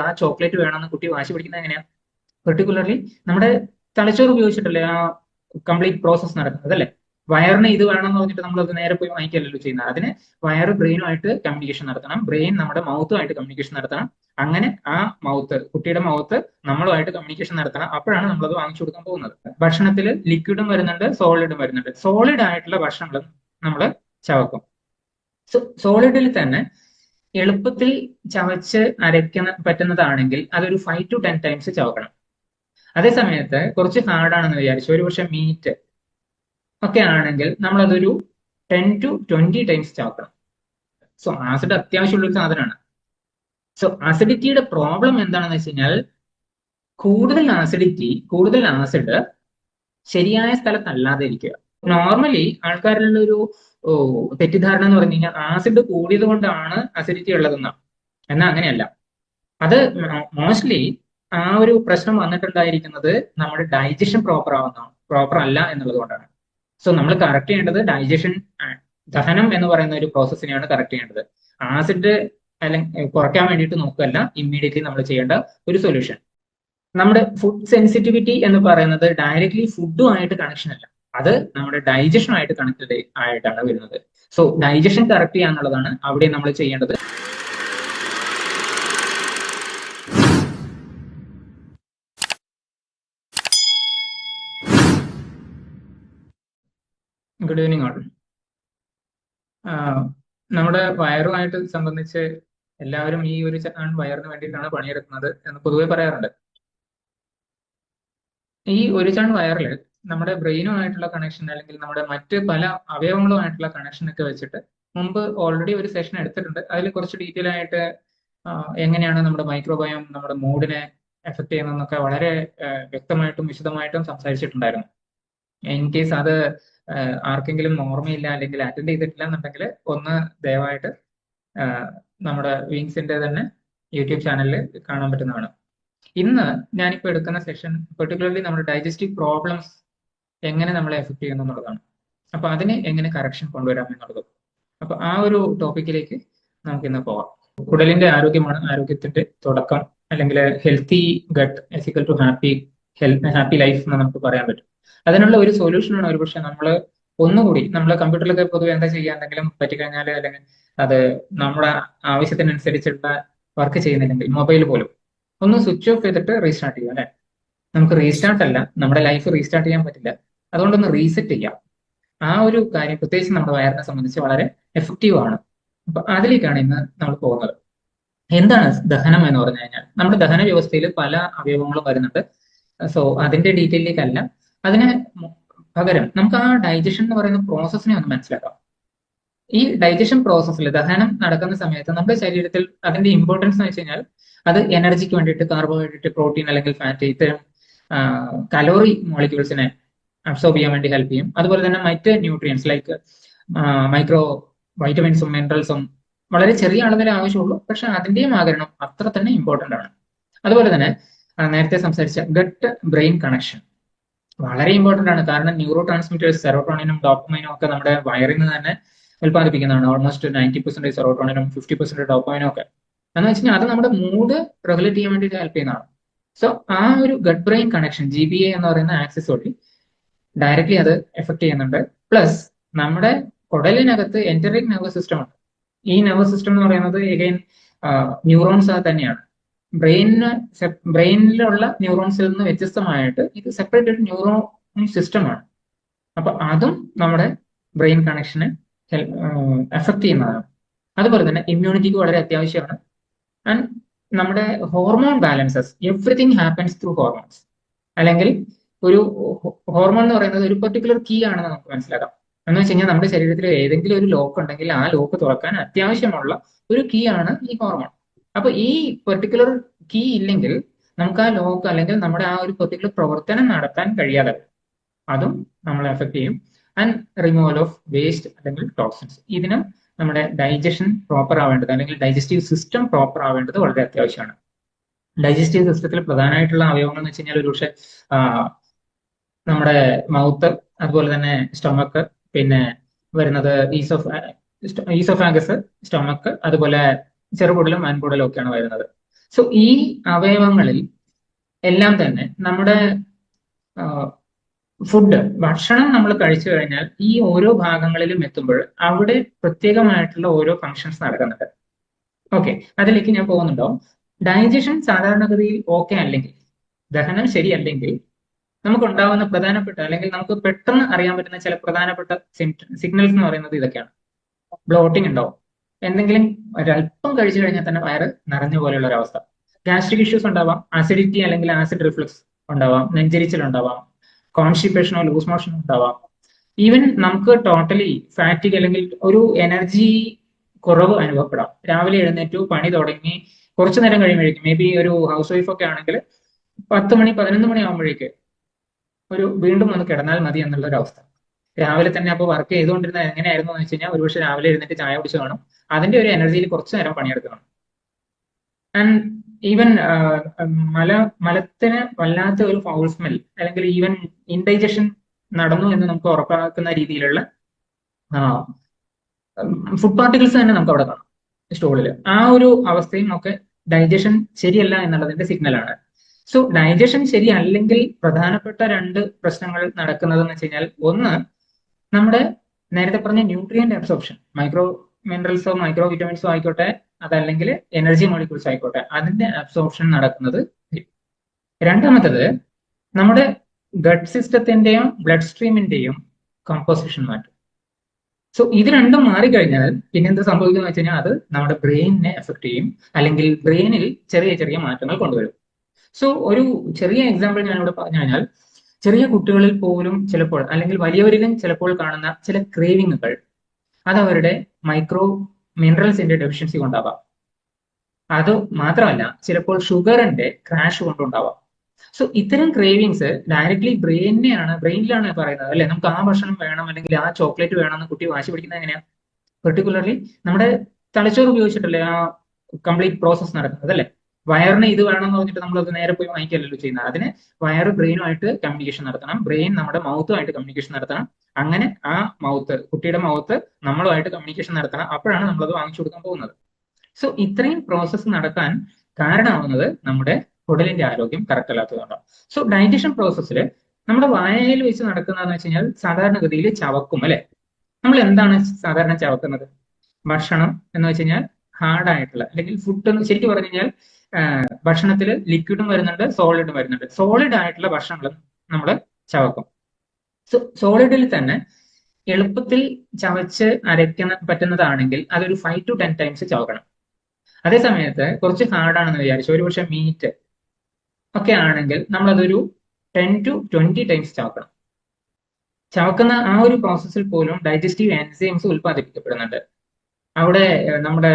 ആ ചോക്ലേറ്റ് വേണമെന്ന് കുട്ടി വാശി പിടിക്കുന്നത് എങ്ങനെയാണ്? പെർട്ടിക്കുലർലി നമ്മുടെ തലച്ചോറ് ഉപയോഗിച്ചിട്ടല്ലേ ആ കംപ്ലീറ്റ് പ്രോസസ് നടക്കുന്നത് അല്ലേ? വയറിന് ഇത് വേണമെന്ന് പറഞ്ഞിട്ട് നമ്മൾ അത് നേരെ പോയി വാങ്ങിക്കല്ലോ ചെയ്യുന്നത്. അതിന് വയറ് ബ്രെയിനുമായിട്ട് കമ്മ്യൂണിക്കേഷൻ നടത്തണം, ബ്രെയിൻ നമ്മുടെ മൗത്തുമായിട്ട് കമ്മ്യൂണിക്കേഷൻ നടത്തണം. അങ്ങനെ ആ മൗത്ത്, കുട്ടിയുടെ മൗത്ത് നമ്മളുമായിട്ട് കമ്മ്യൂണിക്കേഷൻ നടത്തണം. അപ്പോഴാണ് നമ്മളത് വാങ്ങിച്ചു കൊടുക്കാൻ പോകുന്നത്. ഭക്ഷണത്തിൽ ലിക്വിഡും വരുന്നുണ്ട്, സോളിഡും വരുന്നുണ്ട്. സോളിഡ് ആയിട്ടുള്ള ഭക്ഷണങ്ങൾ നമ്മൾ ചവക്കും. സോളിഡിൽ തന്നെ എളുപ്പത്തിൽ ചവച്ച് അരയ്ക്കാൻ പറ്റുന്നതാണെങ്കിൽ അതൊരു 5 to 10 ടൈംസ് ചവക്കണം. അതേ സമയത്ത് കുറച്ച് ഹാർഡാണെന്ന് വിചാരിച്ചു, ഒരുപക്ഷെ മീറ്റ് ഒക്കെ ആണെങ്കിൽ നമ്മളതൊരു 10 to 20 ടൈംസ് ചവക്കണം. സോ ആസിഡ് അത്യാവശ്യമുള്ള ഒരു സാധനമാണ്. സോ ആസിഡിറ്റിയുടെ പ്രോബ്ലം എന്താണെന്ന് വെച്ച് കഴിഞ്ഞാൽ കൂടുതൽ ആസിഡ് ശരിയായ സ്ഥലത്തല്ലാതെ ഇരിക്കുക. നോർമലി ആൾക്കാരിലുള്ള ഒരു തെറ്റിദ്ധാരണ എന്ന് പറഞ്ഞു കഴിഞ്ഞാൽ ആസിഡ് കൂടിയത് കൊണ്ടാണ് അസിഡിറ്റി ഉള്ളതെന്നാണ്. എന്നാൽ അങ്ങനെയല്ല. അത് മോസ്റ്റ്ലി ആ ഒരു പ്രശ്നം വന്നിട്ടുണ്ടായിരിക്കുന്നത് നമ്മുടെ ഡൈജഷൻ പ്രോപ്പർ അല്ല എന്നുള്ളത് കൊണ്ടാണ്. സോ നമ്മൾ കറക്റ്റ് ചെയ്യേണ്ടത് ദഹനം എന്ന് പറയുന്ന ഒരു പ്രോസസ്സിനെയാണ് കറക്റ്റ് ചെയ്യേണ്ടത്. ആസിഡ് അല്ലെങ്കിൽ കുറയ്ക്കാൻ വേണ്ടിയിട്ട് നോക്കുകയല്ല ഇമ്മീഡിയറ്റ്ലി നമ്മൾ ചെയ്യേണ്ട ഒരു സൊല്യൂഷൻ. നമ്മുടെ ഫുഡ് സെൻസിറ്റിവിറ്റി എന്ന് പറയുന്നത് ഡയറക്ട്ലി ഫുഡുമായിട്ട് കണക്ഷൻ അല്ല, അത് നമ്മുടെ ഡൈജഷനുമായിട്ട് കണക്റ്റഡ് ആയിട്ടാണ് വരുന്നത്. സോ ഡൈജഷൻ കറക്റ്റ് ചെയ്യുക എന്നുള്ളതാണ് അവിടെ നമ്മൾ ചെയ്യേണ്ടത്. Good evening all. നമ്മുടെ വയറുമായിട്ട് സംബന്ധിച്ച് എല്ലാവരും ഈ ഒരു വയറിന് വേണ്ടിയിട്ടാണ് പണിയെടുക്കുന്നത് എന്ന് പൊതുവെ പറയാറുണ്ട്. ഈ ഒരു ചാൺ വയറിൽ നമ്മുടെ ബ്രെയിനുമായിട്ടുള്ള കണക്ഷൻ അല്ലെങ്കിൽ നമ്മുടെ മറ്റ് പല അവയവങ്ങളുമായിട്ടുള്ള കണക്ഷൻ ഒക്കെ വെച്ചിട്ട് മുമ്പ് ഓൾറെഡി ഒരു സെഷൻ എടുത്തിട്ടുണ്ട്. അതിൽ കുറച്ച് ഡീറ്റെയിൽ ആയിട്ട് എങ്ങനെയാണ് നമ്മുടെ മൈക്രോബയോം നമ്മുടെ മൂഡിനെ എഫക്ട് ചെയ്യുന്നതെന്നൊക്കെ വളരെ വ്യക്തമായിട്ടും വിശദമായിട്ടും സംസാരിച്ചിട്ടുണ്ടായിരുന്നു. ഇൻ കേസ് അത് ആർക്കെങ്കിലും ഓർമ്മയില്ല അല്ലെങ്കിൽ അറ്റൻഡ് ചെയ്തിട്ടില്ല എന്നുണ്ടെങ്കിൽ ഒന്ന് ദയവായിട്ട് നമ്മുടെ വിങ്സിന്റെ തന്നെ യൂട്യൂബ് ചാനലിൽ കാണാൻ പറ്റുന്നതാണ്. ഇന്ന് ഞാനിപ്പോൾ എടുക്കുന്ന സെഷൻ പെർട്ടിക്കുലർലി നമ്മുടെ ഡൈജസ്റ്റീവ് പ്രോബ്ലംസ് എങ്ങനെ നമ്മളെ എഫക്ട് ചെയ്യുന്നു എന്നുള്ളതാണ്. അപ്പൊ അതിന് എങ്ങനെ കറക്ഷൻ കൊണ്ടുവരാം എന്നുള്ളത്. അപ്പൊ ആ ഒരു ടോപ്പിക്കിലേക്ക് നമുക്ക് ഇന്ന് പോവാം. കുടലിന്റെ ആരോഗ്യമാണ് ആരോഗ്യത്തിന്റെ തുടക്കം, അല്ലെങ്കിൽ healthy gut equal to happy life എന്ന് നമുക്ക് പറയാൻ പറ്റും. അതിനുള്ള ഒരു സൊല്യൂഷനാണ് ഒരുപക്ഷെ നമ്മൾ കമ്പ്യൂട്ടറിലൊക്കെ പൊതുവെ എന്താ ചെയ്യുക, എന്തെങ്കിലും പറ്റിക്കഴിഞ്ഞാൽ അല്ലെങ്കിൽ അത് നമ്മുടെ ആവശ്യത്തിനനുസരിച്ചുള്ള വർക്ക് ചെയ്യുന്നില്ലെങ്കിൽ മൊബൈൽ പോലും ഒന്ന് സ്വിച്ച് ഓഫ് ചെയ്തിട്ട് റീസ്റ്റാർട്ട് ചെയ്യാം അല്ലെ. നമുക്ക് റീസ്റ്റാർട്ട് അല്ല, നമ്മുടെ ലൈഫ് റീസ്റ്റാർട്ട് ചെയ്യാൻ പറ്റില്ല, അതുകൊണ്ടൊന്ന് റീസെറ്റ് ചെയ്യാം. ആ ഒരു കാര്യം പ്രത്യേകിച്ച് നമ്മുടെ വയറിനെ സംബന്ധിച്ച് വളരെ എഫക്റ്റീവ് ആണ്. അപ്പൊ അതിലേക്കാണ് ഇന്ന് നമ്മൾ പോകുന്നത്. എന്താണ് ദഹനം എന്ന് പറഞ്ഞു കഴിഞ്ഞാൽ നമ്മുടെ ദഹന വ്യവസ്ഥയിൽ പല അവയവങ്ങളും വരുന്നുണ്ട്. സോ അതിന്റെ ഡീറ്റെയിലേക്കല്ല, അതിന് പകരം നമുക്ക് ആ ഡൈജഷൻ എന്ന് പറയുന്ന പ്രോസസ്സിനെ ഒന്ന് മനസ്സിലാക്കാം. ഈ ഡൈജഷൻ പ്രോസസ്സിൽ ദഹനം നടക്കുന്ന സമയത്ത് നമ്മുടെ ശരീരത്തിൽ അതിന്റെ ഇമ്പോർട്ടൻസ് എന്ന് വെച്ച് കഴിഞ്ഞാൽ അത് എനർജിക്ക് വേണ്ടിയിട്ട് കാർബോഹൈഡ്രേറ്റ്, പ്രോട്ടീൻ അല്ലെങ്കിൽ ഫാറ്റ് ഇത്തരം കലോറി മോളിക്യൂൾസിനെ അബ്സോർബ് ചെയ്യാൻ വേണ്ടി ഹെൽപ്പ് ചെയ്യും. അതുപോലെ തന്നെ മറ്റ് ന്യൂട്രിയൻസ് ലൈക്ക് മൈക്രോ വൈറ്റമിൻസും മിനറൽസും വളരെ ചെറിയ അളവിലെ ആവശ്യമുള്ളൂ, പക്ഷെ അതിന്റെയും ആകരണം അത്ര തന്നെ ഇമ്പോർട്ടന്റ് ആണ്. അതുപോലെ തന്നെ നേരത്തെ സംസാരിച്ച ഗട്ട് ബ്രെയിൻ കണക്ഷൻ വളരെ ഇമ്പോർട്ടന്റ് ആണ്. കാരണം ന്യൂറോ ട്രാൻസ്മിറ്റേഴ്സ് സെറോട്ടോണിനും ഡോപ്പമൈനും ഒക്കെ നമ്മുടെ വയറിൽ നിന്ന് തന്നെ ഉൽപ്പാദിപ്പിക്കുന്നതാണ്. ഓൾമോസ്റ്റ് 90% സെറോട്ടോണിനും 50% ഡോപ്പമൈനും ഒക്കെ എന്ന് വെച്ച് കഴിഞ്ഞാൽ അത് നമ്മുടെ മൂഡ് റെഗുലേറ്റ് ചെയ്യാൻ വേണ്ടിയിട്ട് ഹെൽപ്പ് ചെയ്യുന്നതാണ്. സോ ആ ഒരു ഗട്ട് ബ്രെയിൻ കണക്ഷൻ GBA എന്ന് പറയുന്ന ആക്സിസ് വഴി ഡയറക്ട്ലി അത് എഫക്ട് ചെയ്യുന്നുണ്ട്. പ്ലസ് നമ്മുടെ കുടലിനകത്ത് എന്ററിക് നെർവസ് സിസ്റ്റം ഉണ്ട്. ഈ നെർവസ് സിസ്റ്റം എന്ന് പറയുന്നത് എഗൈൻ ന്യൂറോൺസ് തന്നെയാണ്. ബ്രെയിനിലുള്ള ന്യൂറോൺസിൽ നിന്ന് വ്യത്യസ്തമായിട്ട് ഇത് സെപ്പറേറ്റഡ് ന്യൂറോൺ സിസ്റ്റമാണ്. അപ്പൊ അതും നമ്മുടെ ബ്രെയിൻ കണക്ഷനെ എഫക്ട് ചെയ്യുന്നതാണ്. അതുപോലെ തന്നെ ഇമ്മ്യൂണിറ്റിക്ക് വളരെ അത്യാവശ്യമാണ്. ആൻഡ് നമ്മുടെ hormone balances, everything happens through hormones. അല്ലെങ്കിൽ ഒരു ഹോർമോൺ എന്ന് പറയുന്നത് ഒരു പെർട്ടിക്കുലർ കീ ആണെന്ന് നമുക്ക് മനസ്സിലാക്കാം. എന്ന് വെച്ച് കഴിഞ്ഞാൽ നമ്മുടെ ശരീരത്തിൽ ഏതെങ്കിലും ഒരു ലോക്ക് ഉണ്ടെങ്കിൽ ആ ലോക്ക് തുറക്കാൻ അത്യാവശ്യമുള്ള ഒരു കീ ആണ് ഈ ഹോർമോൺ. അപ്പൊ ഈ പെർട്ടിക്കുലർ കീ ഇല്ലെങ്കിൽ നമുക്ക് ആ ലോക്ക് അല്ലെങ്കിൽ നമ്മുടെ ആ ഒരു പെർട്ടിക്കുലർ പ്രവർത്തനം നടത്താൻ കഴിയാതെ അതും നമ്മളെ എഫക്ട് ചെയ്യും. ആൻഡ് റിമൂവൽ ഓഫ് വേസ്റ്റ് അല്ലെങ്കിൽ ടോക്സിൻസ്, ഇതിനും നമ്മുടെ ഡൈജഷൻ പ്രോപ്പർ ആവേണ്ടത് അല്ലെങ്കിൽ ഡൈജസ്റ്റീവ് സിസ്റ്റം പ്രോപ്പർ ആവേണ്ടത് വളരെ അത്യാവശ്യമാണ്. ഡൈജസ്റ്റീവ് സിസ്റ്റത്തിൽ പ്രധാനമായിട്ടുള്ള അവയവങ്ങൾ എന്ന് വെച്ച് കഴിഞ്ഞാൽ ഒരുപക്ഷെ നമ്മുടെ മൗത്ത്, അതുപോലെ തന്നെ സ്റ്റൊമക്ക്, പിന്നെ വരുന്നത് ഈസോഫാഗസ്, സ്റ്റൊമക്ക്, അതുപോലെ ചെറുകുടലും വൻകുടലും ഒക്കെയാണ് വരുന്നത്. സോ ഈ അവയവങ്ങളിൽ എല്ലാം തന്നെ നമ്മുടെ ഫുഡ് ഭക്ഷണം നമ്മൾ കഴിച്ചു കഴിഞ്ഞാൽ ഈ ഓരോ ഭാഗങ്ങളിലും എത്തുമ്പോൾ അവിടെ പ്രത്യേകമായിട്ടുള്ള ഓരോ ഫങ്ഷൻസ് നടക്കുന്നുണ്ട്. ഓക്കെ, അതിലേക്ക് ഞാൻ പോകുന്നുണ്ടോ? ഡൈജഷൻ സാധാരണഗതിയിൽ ഓക്കെ അല്ലെങ്കിൽ, ദഹനം ശരിയല്ലെങ്കിൽ നമുക്കുണ്ടാവുന്ന പ്രധാനപ്പെട്ട അല്ലെങ്കിൽ നമുക്ക് പെട്ടെന്ന് അറിയാൻ പറ്റുന്ന ചില പ്രധാനപ്പെട്ട സിഗ്നൽസ് എന്ന് പറയുന്നത് ഇതൊക്കെയാണ്. ബ്ലോട്ടിംഗ് ഉണ്ടാവും, എന്തെങ്കിലും ഒരല്പം കഴിച്ചു കഴിഞ്ഞാൽ തന്നെ വയറ് നിറഞ്ഞ പോലെയുള്ള ഒരു അവസ്ഥ. ഗ്യാസ്ട്രിക് ഇഷ്യൂസ് ഉണ്ടാവാം, അസിഡിറ്റി അല്ലെങ്കിൽ ആസിഡ് റിഫ്ലക്സ് ഉണ്ടാവാം, നെഞ്ചരിച്ചിൽ ഉണ്ടാവാം, കോൺസ്റ്റിപ്പേഷനോ ലൂസ് മോഷനോ ഉണ്ടാവാം. ഈവൻ നമുക്ക് ടോട്ടലി ഫാറ്റിക് അല്ലെങ്കിൽ ഒരു എനർജി കുറവ് അനുഭവപ്പെടാം. രാവിലെ എഴുന്നേറ്റു പണി തുടങ്ങി കുറച്ചു നേരം കഴിയുമ്പോഴേക്കും, മേ ബി ഒരു ഹൗസ് വൈഫ് ഒക്കെ ആണെങ്കിൽ 10 മണി 11 മണി ആകുമ്പോഴേക്ക് വീണ്ടും ഒന്ന് കിടന്നാൽ മതി എന്നുള്ള ഒരു അവസ്ഥ. രാവിലെ തന്നെ അപ്പോൾ വർക്ക് ചെയ്തുകൊണ്ടിരുന്നത് എങ്ങനെയായിരുന്നു എന്ന് വെച്ച് കഴിഞ്ഞാൽ ഒരുപക്ഷെ രാവിലെ എഴുന്നേറ്റ് ചായ കുടിച്ച് കാണും, അതിന്റെ ഒരു എനർജിയിൽ കുറച്ചു നേരം പണിയെടുക്കണം. ആൻഡ് ഈവൻ മലത്തിന് വല്ലാത്ത ഒരു ഫൗൾ സ്മെൽ അല്ലെങ്കിൽ ഈവൻ ഇൻഡൈജഷൻ നടന്നു എന്ന് നമുക്ക് ഉറപ്പാക്കുന്ന രീതിയിലുള്ള ഫുഡ് പാർട്ടിക്കിൾസ് തന്നെ നമുക്ക് അവിടെ കാണാം സ്റ്റോളിൽ. ആ ഒരു അവസ്ഥയും ഒക്കെ ഡൈജഷൻ ശരിയല്ല എന്നുള്ളതിന്റെ സിഗ്നലാണ്. സോ ഡൈജഷൻ ശരിയല്ലെങ്കിൽ പ്രധാനപ്പെട്ട 2 പ്രശ്നങ്ങൾ നടക്കുന്നതെന്ന് വെച്ച് കഴിഞ്ഞാൽ, ഒന്ന് നമ്മുടെ നേരത്തെ പറഞ്ഞ ന്യൂട്രിയന്റ് അബ്സോർപ്ഷൻ, മൈക്രോ മിനറൽസോ മൈക്രോ വിറ്റമിൻസോ ആയിക്കോട്ടെ, അതല്ലെങ്കിൽ എനർജി മോളിക്യൂൾസ് ആയിക്കോട്ടെ, അതിന്റെ അബ്സോർപ്ഷൻ നടക്കുന്നത്. രണ്ടാമത്തത് നമ്മുടെ ഗട്ട് സിസ്റ്റത്തിന്റെയും ബ്ലഡ് സ്ട്രീമിന്റെയും കമ്പോസിഷൻ മാറ്റും. സോ ഇത് രണ്ടും മാറിക്കഴിഞ്ഞാൽ പിന്നെ എന്ത് സംഭവിക്കുന്നു വെച്ച് കഴിഞ്ഞാൽ അത് നമ്മുടെ ബ്രെയിനിനെ എഫക്ട് ചെയ്യും, അല്ലെങ്കിൽ ബ്രെയിനിൽ ചെറിയ ചെറിയ മാറ്റങ്ങൾ കൊണ്ടുവരും. സോ ഒരു ചെറിയ എക്സാമ്പിൾ ഞാനിവിടെ പറഞ്ഞു കഴിഞ്ഞാൽ, ചെറിയ കുട്ടികളിൽ പോലും ചിലപ്പോൾ അല്ലെങ്കിൽ വലിയവരിലും ചിലപ്പോൾ കാണുന്ന ചില ക്രേവിങ്ങുകൾ അത് അവരുടെ മൈക്രോ മിനറൽസിന്റെ ഡെഫിഷ്യൻസി കൊണ്ടാവാം. അത് മാത്രമല്ല ചിലപ്പോൾ ഷുഗറിന്റെ ക്രാഷ് കൊണ്ടുണ്ടാവാം. സോ ഇത്തരം ക്രേവിങ്സ് ഡയറക്ട്ലി ബ്രെയിനിലാണ് പറയുന്നത് അല്ലെ, നമുക്ക് ആ ഭക്ഷണം വേണം അല്ലെങ്കിൽ ആ ചോക്ലേറ്റ് വേണം എന്ന് കുട്ടി വാശി പിടിക്കുന്നത് എങ്ങനെയാ? പെർട്ടിക്കുലർലി നമ്മുടെ തലച്ചോറ് ഉപയോഗിച്ചിട്ടല്ലേ ആ കംപ്ലീറ്റ് പ്രോസസ് നടക്കുന്നത് അല്ലെ. വയറിന് ഇത് വേണമെന്ന് പറഞ്ഞിട്ട് നമ്മളത് നേരെ പോയി വാങ്ങിക്കല്ലോ ചെയ്യുന്നത്. അതിന് വയറ് ബ്രെയിനുമായിട്ട് കമ്മ്യൂണിക്കേഷൻ നടത്തണം, ബ്രെയിൻ നമ്മുടെ മൗത്തുമായിട്ട് കമ്മ്യൂണിക്കേഷൻ നടത്തണം, അങ്ങനെ ആ കുട്ടിയുടെ മൗത്ത് നമ്മളുമായിട്ട് കമ്മ്യൂണിക്കേഷൻ നടത്തണം, അപ്പോഴാണ് നമ്മളത് വാങ്ങിച്ചു കൊടുക്കാൻ പോകുന്നത്. സോ ഇത്രയും പ്രോസസ്സ് നടക്കാൻ കാരണമാവുന്നത് നമ്മുടെ കുടലിന്റെ ആരോഗ്യം കറക്റ്റ് അല്ലാത്തതുകൊണ്ടാണ്. സോ ഡൈജഷൻ പ്രോസസ്സിൽ നമ്മുടെ വായയിൽ വെച്ച് നടക്കുന്നതെന്ന് വെച്ച് കഴിഞ്ഞാൽ സാധാരണഗതിയിൽ ചവക്കും അല്ലെ. നമ്മൾ എന്താണ് സാധാരണ ചവക്കുന്നത്? ഭക്ഷണം എന്ന് വെച്ച് കഴിഞ്ഞാൽ ഹാർഡായിട്ടുള്ള അല്ലെങ്കിൽ ഫുഡ് എന്ന് ശരിക്കും പറഞ്ഞു കഴിഞ്ഞാൽ ഭക്ഷണത്തിൽ ലിക്വിഡും വരുന്നുണ്ട്, സോളിഡും വരുന്നുണ്ട്. സോളിഡ് ആയിട്ടുള്ള ഭക്ഷണങ്ങൾ നമ്മൾ ചവക്കും. സോ സോളിഡിൽ തന്നെ എളുപ്പത്തിൽ ചവച്ച് പറ്റുന്നതാണെങ്കിൽ അതൊരു 5 to 10 ടൈംസ് ചവക്കണം. അതേ സമയത്ത് കുറച്ച് ഹാർഡാണെന്ന് വിചാരിച്ചു, ഒരുപക്ഷെ മീറ്റ് ഒക്കെ ആണെങ്കിൽ നമ്മളതൊരു 10 to 20 ടൈംസ് ചവക്കണം. ചവക്കുന്ന ആ ഒരു പ്രോസസ്സിൽ പോലും ഡൈജസ്റ്റീവ് എൻസൈംസ് ഉൽപ്പാദിപ്പിക്കപ്പെടുന്നുണ്ട്. അവിടെ നമ്മുടെ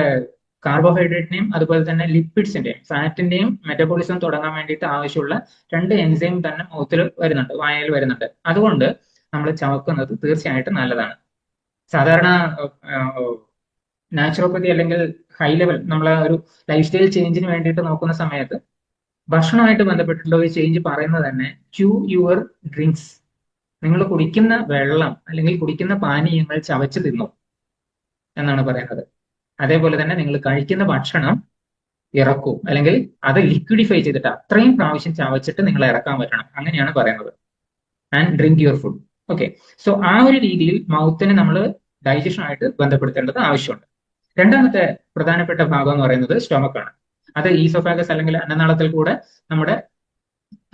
കാർബോഹൈഡ്രേറ്റിനെയും അതുപോലെ തന്നെ ലിപ്പിഡ്സിന്റെയും ഫാറ്റിന്റെയും മെറ്റബോളിസം തുടങ്ങാൻ വേണ്ടിയിട്ട് ആവശ്യമുള്ള 2 എൻസൈം തന്നെ മൗത്തിൽ വരുന്നുണ്ട്, വായയിൽ വരുന്നുണ്ട്. അതുകൊണ്ട് നമ്മൾ ചവക്കുന്നത് തീർച്ചയായിട്ടും നല്ലതാണ്. സാധാരണ നാച്ചുറോപ്പതി അല്ലെങ്കിൽ ഹൈ ലെവൽ നമ്മളെ ഒരു ലൈഫ് സ്റ്റൈൽ ചേഞ്ചിന് വേണ്ടിയിട്ട് നോക്കുന്ന സമയത്ത് ഭക്ഷണമായിട്ട് ബന്ധപ്പെട്ടിട്ടുള്ള ഒരു ചേഞ്ച് പറയുന്നത് തന്നെ ച്യൂ യുവർ ഡ്രിങ്ക്സ്. നിങ്ങൾ കുടിക്കുന്ന വെള്ളം അല്ലെങ്കിൽ കുടിക്കുന്ന പാനീയങ്ങൾ ചവച്ച് തിന്നു എന്നാണ് പറയുന്നത്. അതേപോലെ തന്നെ നിങ്ങൾ കഴിക്കുന്ന ഭക്ഷണം ഇറക്കൂ, അല്ലെങ്കിൽ അത് ലിക്വിഡിഫൈ ചെയ്തിട്ട് അത്രയും പ്രാവശ്യം ചവച്ചിട്ട് നിങ്ങൾ ഇറക്കാൻ പറ്റണം, അങ്ങനെയാണ് പറയുന്നത്. And drink your food. Okay, so ആ ഒരു രീതിയിൽ മൗത്തിനെ നമ്മൾ ഡൈജഷനുമായിട്ട് ബന്ധപ്പെടുത്തേണ്ടത് ആവശ്യമുണ്ട്. രണ്ടാമത്തെ പ്രധാനപ്പെട്ട ഭാഗം എന്ന് പറയുന്നത് സ്റ്റൊമക്കാണ്. അത് ഈസോഫാഗസ് അല്ലെങ്കിൽ അന്നനാളത്തിൽ കൂടെ നമ്മുടെ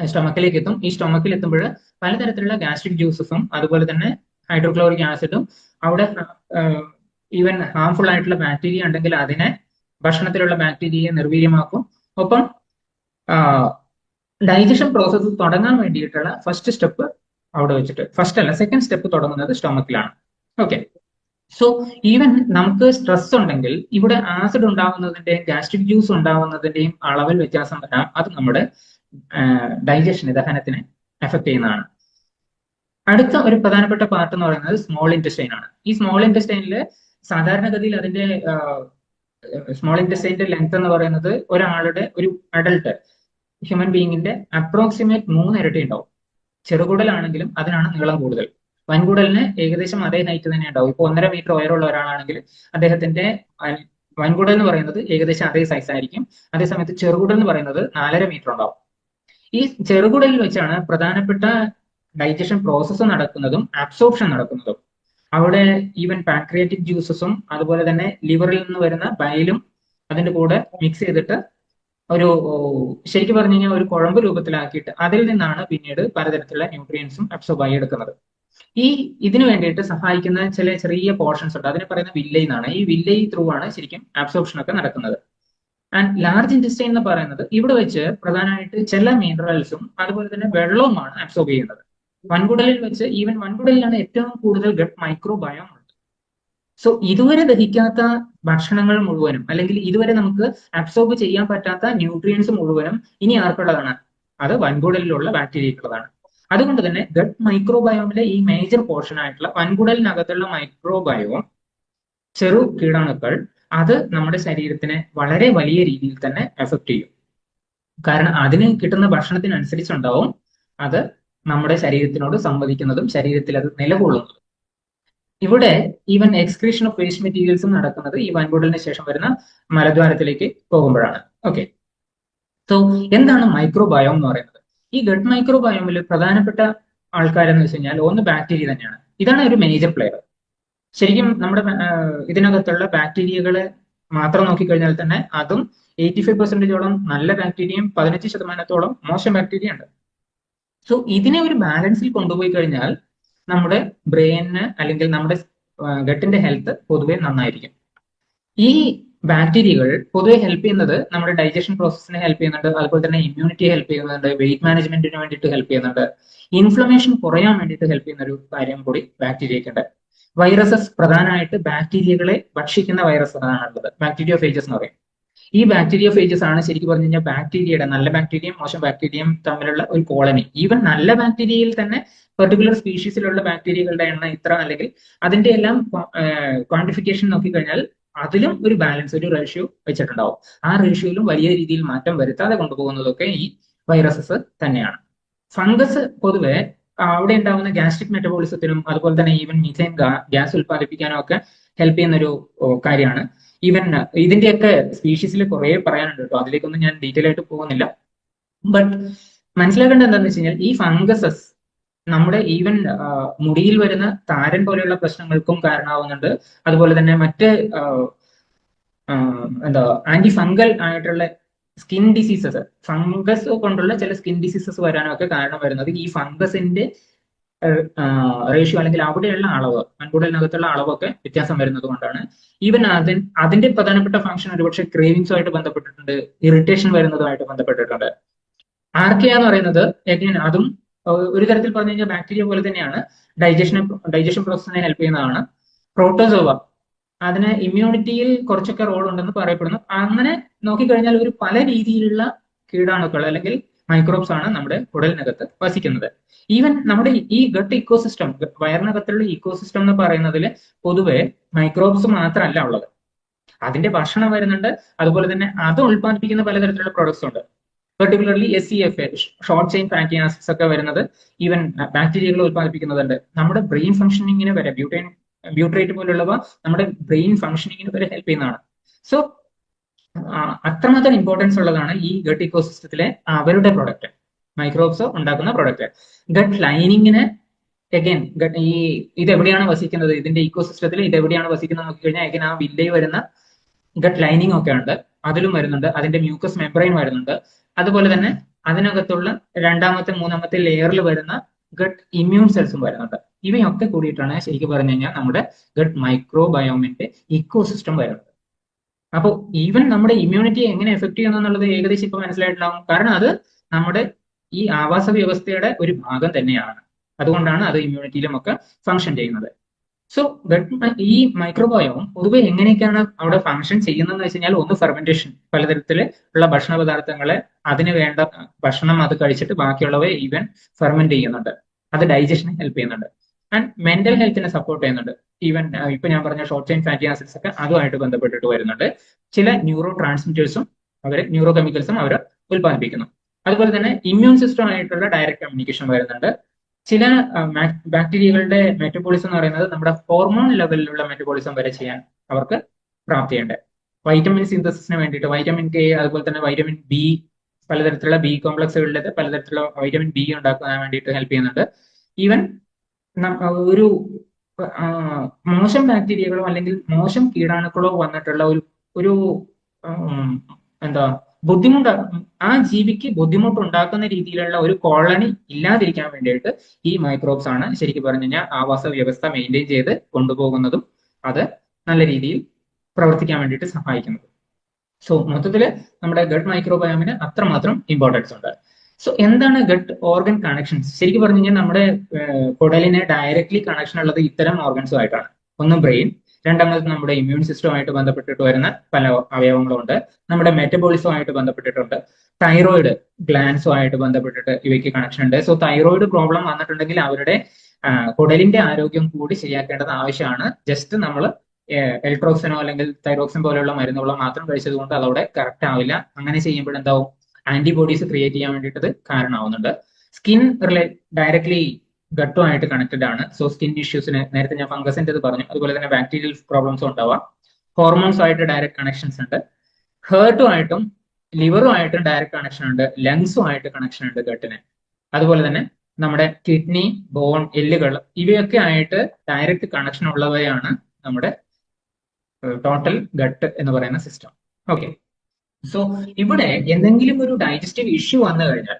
സ്റ്റൊമക്കിലേക്ക് എത്തും. ഈ സ്റ്റൊമക്കിൽ എത്തുമ്പോൾ പലതരത്തിലുള്ള ഗാസ്ട്രിക് ജ്യൂസസും അതുപോലെ തന്നെ ഹൈഡ്രോക്ലോറിക് ആസിഡും അവിടെ ഈവൻ ഹാംഫുൾ ആയിട്ടുള്ള ബാക്ടീരിയ ഉണ്ടെങ്കിൽ അതിനെ ഭക്ഷണത്തിലുള്ള ബാക്ടീരിയയെ നിർവീര്യമാക്കും. ഒപ്പം ഡൈജഷൻ പ്രോസസ്സ് തുടങ്ങാൻ വേണ്ടിയിട്ടുള്ള ഫസ്റ്റ് സ്റ്റെപ്പ് അവിടെ വെച്ചിട്ട്, ഫസ്റ്റ് അല്ല സെക്കൻഡ് സ്റ്റെപ്പ് തുടങ്ങുന്നത് സ്റ്റൊമക്കിലാണ്. ഓക്കെ, സോ ഈവൻ നമുക്ക് സ്ട്രെസ് ഉണ്ടെങ്കിൽ ഇവിടെ ആസിഡ് ഉണ്ടാവുന്നതിന്റെയും ഗാസ്ട്രിക് ജ്യൂസ് ഉണ്ടാവുന്നതിന്റെയും അളവിൽ വ്യത്യാസം വരാം. അത് നമ്മുടെ ഡൈജഷന്, ദഹനത്തിനെ എഫക്ട് ചെയ്യുന്നതാണ്. അടുത്ത ഒരു പ്രധാനപ്പെട്ട പാർട്ട് എന്ന് പറയുന്നത് സ്മോൾ ഇൻറ്റസ്റ്റൈൻ ആണ്. ഈ സ്മോൾ ഇൻറ്റസ്റ്റൈനിൽ സാധാരണഗതിയിൽ അതിന്റെ സ്മോൾ ഇൻറ്റസ്റ്റൈൻ്റെ ലെങ്ത് എന്ന് പറയുന്നത് ഒരാളുടെ ഒരു അഡൾട്ട് ഹ്യൂമൻ ബീയിങ്ങിന്റെ അപ്രോക്സിമേറ്റ് 3 ഇരട്ടി ഉണ്ടാവും. ചെറുകുടലാണെങ്കിലും അതിനാണ് നീളം കൂടുതൽ. വൻകുടലിന് ഏകദേശം അതേ ഹൈറ്റ് തന്നെ ഉണ്ടാവും. ഇപ്പൊ 1.5 മീറ്റർ ഉയരമുള്ള ഒരാളാണെങ്കിൽ അദ്ദേഹത്തിന്റെ വൻകുടൽ എന്ന് പറയുന്നത് ഏകദേശം അതേ സൈസ് ആയിരിക്കും. അതേസമയത്ത് ചെറുകുടൽ എന്ന് പറയുന്നത് 4.5 മീറ്റർ ഉണ്ടാവും. ഈ ചെറുകുടലിൽ വെച്ചാണ് പ്രധാനപ്പെട്ട ഡൈജഷൻ പ്രോസസ്സ് നടക്കുന്നതും അബ്സോർപ്ഷൻ നടക്കുന്നതും. അവിടെ ഈവൻ പാൻക്രിയാറ്റിക് ജ്യൂസസും അതുപോലെ തന്നെ ലിവറിൽ നിന്ന് വരുന്ന ബൈലും അതിന്റെ കൂടെ മിക്സ് ചെയ്തിട്ട് ഒരു ശരിക്കും പറഞ്ഞു കഴിഞ്ഞാൽ ഒരു കുഴമ്പ് രൂപത്തിലാക്കിയിട്ട് അതിൽ നിന്നാണ് പിന്നീട് പലതരത്തിലുള്ള ന്യൂട്രിയൻസും അബ്സോർബ് ആയി എടുക്കുന്നത്. ഇതിനു വേണ്ടിയിട്ട് സഹായിക്കുന്ന ചില ചെറിയ പോർഷൻസ് ഉണ്ട്, അതിനെ പറയുന്ന വില്ലൈ എന്നാണ്. ഈ വില്ലൈ ത്രൂ ആണ് ശരിക്കും അബ്സോർപ്ഷൻ ഒക്കെ നടക്കുന്നത്. ആൻഡ് ലാർജ് ഇൻറ്റസ്റ്റൈൻ എന്ന് പറയുന്നത് ഇവിടെ വെച്ച് പ്രധാനമായിട്ട് ചില മിനറൽസും അതുപോലെ തന്നെ വെള്ളവുമാണ് അബ്സോർബ് ചെയ്യുന്നത്. വൻകുടലിൽ വെച്ച് ഈവൻ വൻകുടലിലാണ് ഏറ്റവും കൂടുതൽ ഗട്ട് മൈക്രോബയോം ഉള്ളത്. സോ ഇതുവരെ ദഹിക്കാത്ത ഭക്ഷണങ്ങൾ മുഴുവനും അല്ലെങ്കിൽ ഇതുവരെ നമുക്ക് അബ്സോർബ് ചെയ്യാൻ പറ്റാത്ത ന്യൂട്രിയൻസ് മുഴുവനും ഇനി ആർക്കുള്ളതാണ്? അത് വൻകുടലിലുള്ള ബാക്ടീരിയക്കുള്ളതാണ്. അതുകൊണ്ട് തന്നെ ഗട്ട് മൈക്രോബയോമിലെ ഈ മേജർ പോർഷൻ ആയിട്ടുള്ള വൻകുടലിനകത്തുള്ള മൈക്രോബയോം, ചെറു കീടാണുക്കൾ, അത് നമ്മുടെ ശരീരത്തിനെ വളരെ വലിയ രീതിയിൽ തന്നെ എഫക്ട് ചെയ്യും. കാരണം അതിന് കിട്ടുന്ന ഭക്ഷണത്തിനനുസരിച്ചുണ്ടാവും അത് നമ്മുടെ ശരീരത്തിനോട് സംവദിക്കുന്നതും ശരീരത്തിൽ അത് നിലകൊള്ളുന്നതും. ഇവിടെ ഈവൻ എക്സ്ക്രീഷൻ ഓഫ് വേസ്റ്റ് മെറ്റീരിയൽസും നടക്കുന്നത് ഈ വൻകുടലിന് ശേഷം വരുന്ന മലദ്വാരത്തിലേക്ക് പോകുമ്പോഴാണ്. ഓക്കെ, സോ എന്താണ് മൈക്രോബയോം എന്ന് പറയുന്നത്? ഈ ഗട്ട് മൈക്രോബയോമിൽ പ്രധാനപ്പെട്ട ആൾക്കാരെന്ന് വെച്ച് കഴിഞ്ഞാൽ ഒന്ന് ബാക്ടീരിയ തന്നെയാണ്. ഇതാണ് ഒരു മേജർ പ്ലെയർ. ശരിക്കും നമ്മുടെ ഇതിനകത്തുള്ള ബാക്ടീരിയകളെ മാത്രം നോക്കിക്കഴിഞ്ഞാൽ തന്നെ അതും 85% നല്ല ബാക്ടീരിയയും 15% മോശം ബാക്ടീരിയ ഉണ്ട്. സോ ഇതിനെ ഒരു ബാലൻസിൽ കൊണ്ടുപോയി കഴിഞ്ഞാൽ നമ്മുടെ ബ്രെയിനിന് അല്ലെങ്കിൽ നമ്മുടെ ഗട്ടിന്റെ ഹെൽത്ത് പൊതുവെ നന്നായിരിക്കും. ഈ ബാക്ടീരിയകൾ പൊതുവെ ഹെൽപ്പ് ചെയ്യുന്നത് നമ്മുടെ ഡൈജഷൻ പ്രോസസ്സിനെ ഹെൽപ്പ് ചെയ്യുന്നുണ്ട്, അതുപോലെ തന്നെ ഇമ്മ്യൂണിറ്റിയെ ഹെൽപ്പ് ചെയ്യുന്നുണ്ട്, വെയിറ്റ് മാനേജ്മെന്റിന് വേണ്ടിയിട്ട് ഹെൽപ്പ് ചെയ്യുന്നുണ്ട്, ഇൻഫ്ലമേഷൻ കുറയാൻ വേണ്ടിയിട്ട് ഹെൽപ്പ് ചെയ്യുന്ന ഒരു കാര്യം കൂടി ബാക്ടീരിയക്കുണ്ട്. വൈറസസ് പ്രധാനമായിട്ട് ബാക്ടീരിയകളെ ഭക്ഷിക്കുന്ന വൈറസുകളാണുള്ളത്, ബാക്ടീരിയോഫേജസ് എന്ന് പറയും. ഈ ബാക്ടീരിയോഫേജസ് ആണ് ശരിക്കും പറഞ്ഞു കഴിഞ്ഞാൽ ബാക്ടീരിയയുടെ നല്ല ബാക്ടീരിയയും മോശം ബാക്ടീരിയയും തമ്മിലുള്ള ഒരു കോളനി. ഈവൻ നല്ല ബാക്ടീരിയയിൽ തന്നെ പെർട്ടിക്കുലർ സ്പീഷീസിലുള്ള ബാക്ടീരിയകളുടെ എണ്ണം ഇത്ര അല്ലെങ്കിൽ അതിന്റെ എല്ലാം ക്വാണ്ടിഫിക്കേഷൻ നോക്കിക്കഴിഞ്ഞാൽ അതിലും ഒരു ബാലൻസ്, ഒരു റേഷ്യോ വെച്ചിട്ടുണ്ടാവും. ആ റേഷ്യോയിലും വലിയ രീതിയിൽ മാറ്റം വരുത്താതെ കൊണ്ടുപോകുന്നതൊക്കെ ഈ വൈറസസ് തന്നെയാണ്. ഫംഗസ് പൊതുവെ അവിടെ ഉണ്ടാകുന്ന ഗ്യാസ്ട്രിക് മെറ്റബോളിസത്തിനും അതുപോലെ തന്നെ ഈവൻ മീഥേൻ ഗ്യാസ് ഉൽപ്പാദിപ്പിക്കാനും ഒക്കെ ഹെൽപ്പ് ചെയ്യുന്ന ഒരു കാര്യമാണ്. ഈവൻ ഇതിന്റെയൊക്കെ സ്പീഷീസിൽ കുറെ പറയാനുണ്ട് കേട്ടോ, അതിലേക്കൊന്നും ഞാൻ ഡീറ്റെയിൽ ആയിട്ട് പോകുന്നില്ല. ബട്ട് മനസ്സിലാക്കേണ്ടത് എന്താണെന്ന് വെച്ച് കഴിഞ്ഞാൽ ഈ ഫംഗസസ് നമ്മുടെ ഈവൻ മുടിയിൽ വരുന്ന താരൻ പോലെയുള്ള പ്രശ്നങ്ങൾക്കും കാരണമാവുന്നുണ്ട്. അതുപോലെ തന്നെ മറ്റ് ആന്റി ഫംഗൽ ആയിട്ടുള്ള സ്കിൻ ഡിസീസസ്, ഫംഗസ് കൊണ്ടുള്ള ചില സ്കിൻ ഡിസീസസ് വരാനൊക്കെ കാരണം വരുന്നത് ഈ ഫംഗസിന്റെ റേഷ്യോ അല്ലെങ്കിൽ അവിടെയുള്ള അളവ്, വൻകുടലിനകത്തുള്ള അളവൊക്കെ വ്യത്യാസം വരുന്നത് കൊണ്ടാണ്. ഈവൻ അതിന്റെ പ്രധാനപ്പെട്ട ഫംഗ്ഷൻ ഒരുപക്ഷെ ക്രേവിങ്സുമായിട്ട് ബന്ധപ്പെട്ടിട്ടുണ്ട്, ഇറിറ്റേഷൻ വരുന്നതുമായിട്ട് ബന്ധപ്പെട്ടിട്ടുണ്ട്. ആർക്കിയ എന്ന് പറയുന്നത് അതും ഒരു തരത്തിൽ പറഞ്ഞു കഴിഞ്ഞാൽ ബാക്ടീരിയ പോലെ തന്നെയാണ്, ഡൈജഷൻ പ്രോസസ്സിനെ ഹെൽപ്പ് ചെയ്യുന്നതാണ്. പ്രോട്ടോസോവ അതിന് ഇമ്മ്യൂണിറ്റിയിൽ കുറച്ചൊക്കെ റോൾ ഉണ്ടെന്ന് പറയപ്പെടുന്നു. അങ്ങനെ നോക്കിക്കഴിഞ്ഞാൽ ഒരു പല രീതിയിലുള്ള കീടാണുക്കൾ അല്ലെങ്കിൽ മൈക്രോബ്സ് ആണ് നമ്മുടെ കുടലിനകത്ത് വസിക്കുന്നത്. ഈവൻ നമ്മുടെ ഈ ഗട്ട് ഇക്കോസിസ്റ്റം, വയറിനകത്തുള്ള ഇക്കോസിസ്റ്റം എന്ന് പറയുന്നതിൽ പൊതുവെ മൈക്രോബ്സ് മാത്രമല്ല ഉള്ളത്, അതിന്റെ ഭക്ഷണം വരുന്നുണ്ട്, അതുപോലെ തന്നെ അത് ഉൽപ്പാദിപ്പിക്കുന്ന പലതരത്തിലുള്ള പ്രോഡക്ട്സ് ഉണ്ട്. Particularly SCFA, short chain fatty acids ഒക്കെ വരുന്നത് ഈവൻ ബാക്ടീരിയകൾ ഉൽപ്പാദിപ്പിക്കുന്നുണ്ട്. നമ്മുടെ ബ്രെയിൻ ഫംഗ്ഷനിങ്ങിന് വരെ ബ്യൂട്രേറ്റ് പോലുള്ളവ നമ്മുടെ ബ്രെയിൻ ഫംഗ്ഷനിങ്ങിന് വരെ ഹെൽപ്പ് ചെയ്യുന്നതാണ്. സോ അത്രമാത്രം ഇമ്പോർട്ടൻസ് ഉള്ളതാണ് ഈ ഗട്ട് ഇക്കോസിസ്റ്റത്തിലെ അവരുടെ പ്രൊഡക്റ്റ്, മൈക്രോബ്സ് ഉണ്ടാക്കുന്ന പ്രൊഡക്റ്റ്. ഗട്ട് ലൈനിങ്ങിന് അഗൈൻ ഇതെവിടെയാണ് വസിക്കുന്നത്, ഇതിന്റെ ഇക്കോസിസ്റ്റത്തിൽ ഇതെവിടെയാണ് വസിക്കുന്നത് നോക്കിക്കഴിഞ്ഞാൽ അഗൈൻ ആ വില്ലയിൽ വരുന്ന ഗട്ട് ലൈനിങ് ഒക്കെ ഉണ്ട്, അതിലും വരുന്നുണ്ട്. അതിന്റെ മ്യൂക്കസ് മെംബ്രെയിൻ വരുന്നുണ്ട്. അതുപോലെ തന്നെ അതിനകത്തുള്ള രണ്ടാമത്തെ മൂന്നാമത്തെ ലെയറിൽ വരുന്ന ഗട്ട് ഇമ്മ്യൂൺ സെൽസും വരുന്നുണ്ട്. ഇവയൊക്കെ കൂടിയിട്ടാണ് ശരിക്കും പറഞ്ഞു കഴിഞ്ഞാൽ നമ്മുടെ ഗട്ട് മൈക്രോബയോമിന്റെ ഇക്കോസിസ്റ്റം വരുന്നത്. അപ്പോൾ ഈവൻ നമ്മുടെ ഇമ്മ്യൂണിറ്റിയെ എങ്ങനെ എഫക്ട് ചെയ്യുന്നു എന്നുള്ളത് ഏകദേശം ഇപ്പൊ മനസ്സിലായിട്ടുണ്ടാവും. കാരണം അത് നമ്മുടെ ഈ ആവാസ വ്യവസ്ഥയുടെ ഒരു ഭാഗം തന്നെയാണ്. അതുകൊണ്ടാണ് അത് ഇമ്മ്യൂണിറ്റിയിലും ഒക്കെ ഫങ്ഷൻ ചെയ്യുന്നത്. സോ ഈ മൈക്രോബയോം പൊതുവെ എങ്ങനെയൊക്കെയാണ് അവിടെ ഫങ്ഷൻ ചെയ്യുന്നതെന്ന് വെച്ച് കഴിഞ്ഞാൽ, ഒന്ന് ഫെർമെന്റേഷൻ, പലതരത്തിലുള്ള ഭക്ഷണ പദാർത്ഥങ്ങളെ അതിന് വേണ്ട ഭക്ഷണം അത് കഴിച്ചിട്ട് ബാക്കിയുള്ളവയെ ഈവൻ ഫെർമെന്റ് ചെയ്യുന്നുണ്ട്, അത് ഡൈജഷനെ ഹെൽപ്പ് ചെയ്യുന്നുണ്ട്. ആൻഡ് മെന്റൽ ഹെൽത്തിനെ സപ്പോർട്ട് ചെയ്യുന്നുണ്ട്. ഈവൻ ഇപ്പൊ ഞാൻ പറഞ്ഞ ഷോർട്ട് ചെയിൻ ഫാറ്റി ആസിഡ്സ് ഒക്കെ അതുമായിട്ട് ബന്ധപ്പെട്ടിട്ട് വരുന്നുണ്ട്. ചില ന്യൂറോ ട്രാൻസ്മിറ്റേഴ്സും ന്യൂറോ കെമിക്കൽസും അവർ ഉൽപ്പാദിപ്പിക്കുന്നു. അതുപോലെ തന്നെ ഇമ്മ്യൂൺ സിസ്റ്റം ആയിട്ടുള്ള ഡയറക്റ്റ് കമ്മ്യൂണിക്കേഷൻ വരുന്നുണ്ട്. ചില ബാക്ടീരിയകളുടെ മെറ്റബോളിസം എന്ന് പറയുന്നത് നമ്മുടെ ഹോർമോൺ ലെവലിലുള്ള മെറ്റബോളിസം വരെ ചെയ്യാൻ അവർക്ക് പ്രാപ്തിയുണ്ട്. വൈറ്റമിൻ സിന്തസിസിന് വേണ്ടിയിട്ട് വൈറ്റമിൻ കെ, അതുപോലെ തന്നെ വൈറ്റമിൻ ബി, പലതരത്തിലുള്ള ബി കോംപ്ലക്സുകളിലെ പലതരത്തിലുള്ള വൈറ്റമിൻ ബി ഉണ്ടാക്കാൻ വേണ്ടിയിട്ട് ഹെൽപ്പ് ചെയ്യുന്നുണ്ട്. ഈവൻ ഒരു മോശം ബാക്ടീരിയകളോ അല്ലെങ്കിൽ മോശം കീടാണുക്കളോ വന്നിട്ടുള്ള ഒരു എന്താ ബുദ്ധിമുട്ട്, ആ ജീവിക്ക് ബുദ്ധിമുട്ടുണ്ടാക്കുന്ന രീതിയിലുള്ള ഒരു കോളനി ഇല്ലാതിരിക്കാൻ വേണ്ടിയിട്ട് ഈ മൈക്രോബ്സ് ആണ് ശരിക്കും പറഞ്ഞു കഴിഞ്ഞാൽ ആവാസ വ്യവസ്ഥ മെയിൻറ്റെയിൻ ചെയ്ത് കൊണ്ടുപോകുന്നതും അത് നല്ല രീതിയിൽ പ്രവർത്തിക്കാൻ വേണ്ടിയിട്ട് സഹായിക്കുന്നത്. സോ മൊത്തത്തില് നമ്മുടെ ഗട്ട് മൈക്രോബയോമിന് അത്രമാത്രം ഇമ്പോർട്ടൻസ് ഉണ്ട്. സോ എന്താണ് ഗട്ട് ഓർഗൻ കണക്ഷൻസ്? ശരിക്കും പറഞ്ഞു കഴിഞ്ഞാൽ നമ്മുടെ കുടലിന് ഡയറക്ട്ലി കണക്ഷൻ ഉള്ളത് ഇത്തരം ഓർഗൻസുമായിട്ടാണ്. ഒന്ന് ബ്രെയിൻ, രണ്ടാമത് നമ്മുടെ ഇമ്മ്യൂൺ സിസ്റ്റവുമായിട്ട് ബന്ധപ്പെട്ടിട്ട് വരുന്ന പല അവയവങ്ങളുണ്ട്, നമ്മുടെ മെറ്റബോളിസവുമായിട്ട് ബന്ധപ്പെട്ടിട്ടുണ്ട്, തൈറോയിഡ് ഗ്ലാൻസുമായിട്ട് ബന്ധപ്പെട്ടിട്ട് ഇവയ്ക്ക് കണക്ഷൻ ഉണ്ട്. സോ തൈറോയിഡ് പ്രോബ്ലം വന്നിട്ടുണ്ടെങ്കിൽ അവരുടെ കുടലിന്റെ ആരോഗ്യം കൂടി ശരിയാക്കേണ്ടത് ആവശ്യമാണ്. ജസ്റ്റ് നമ്മൾ എൽട്രോക്സിനോ അല്ലെങ്കിൽ തൈറോക്സിൻ പോലെയുള്ള മരുന്നുകളോ മാത്രം കഴിച്ചത് കൊണ്ട് അതവിടെ കറക്റ്റ് ആവില്ല. അങ്ങനെ ചെയ്യുമ്പോൾ എന്താവും, ആന്റിബോഡീസ് ക്രിയേറ്റ് ചെയ്യാൻ വേണ്ടിയിട്ട് കാരണമാവുന്നുണ്ട്. സ്കിൻ ഡയറക്ട്ലി ഗട്ടുമായിട്ട് കണക്റ്റഡ് ആണ്. സോ സ്കിൻ ഇഷ്യൂസിന് നേരത്തെ ഞാൻ ഫംഗസിന്റെ പറഞ്ഞു, അതുപോലെ തന്നെ ബാക്ടീരിയൽ പ്രോബ്ലംസും ഉണ്ടാവാം. ഹോർമോൺസ് ആയിട്ട് ഡയറക്റ്റ് കണക്ഷൻസ് ഉണ്ട്. ഹേർട്ടുമായിട്ടും ലിവറുമായിട്ടും ഡയറക്റ്റ് കണക്ഷൻ ഉണ്ട്. ലങ്സുമായിട്ട് കണക്ഷൻ ഉണ്ട് ഗട്ടിന്. അതുപോലെ തന്നെ നമ്മുടെ കിഡ്നി, ബോൺ, എല്ലുകൾ ഇവയൊക്കെ ആയിട്ട് ഡയറക്റ്റ് കണക്ഷൻ ഉള്ളവയാണ് നമ്മുടെ ടോട്ടൽ ഗട്ട് എന്ന് പറയുന്ന സിസ്റ്റം. ഓക്കെ, സോ ഇവിടെ എന്തെങ്കിലും ഒരു ഡൈജസ്റ്റീവ് ഇഷ്യൂ വന്നു കഴിഞ്ഞാൽ,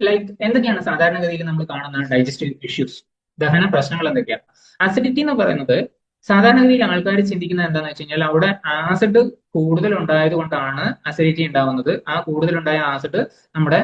ലൈക്ക് എന്തൊക്കെയാണ് സാധാരണഗതിയിൽ നമ്മൾ കാണുന്ന ഡൈജസ്റ്റീവ് ഇഷ്യൂസ്, ദഹന പ്രശ്നങ്ങൾ എന്തൊക്കെയാണ്? അസിഡിറ്റി എന്ന് പറയുന്നത് സാധാരണഗതിയിൽ ആൾക്കാർ ചിന്തിക്കുന്നത് എന്താണെന്ന് വെച്ച് കഴിഞ്ഞാൽ അവിടെ ആസിഡ് കൂടുതൽ ഉണ്ടായത് കൊണ്ടാണ് അസിഡിറ്റി ഉണ്ടാവുന്നത്. ആ കൂടുതലുണ്ടായ ആസിഡ് നമ്മുടെ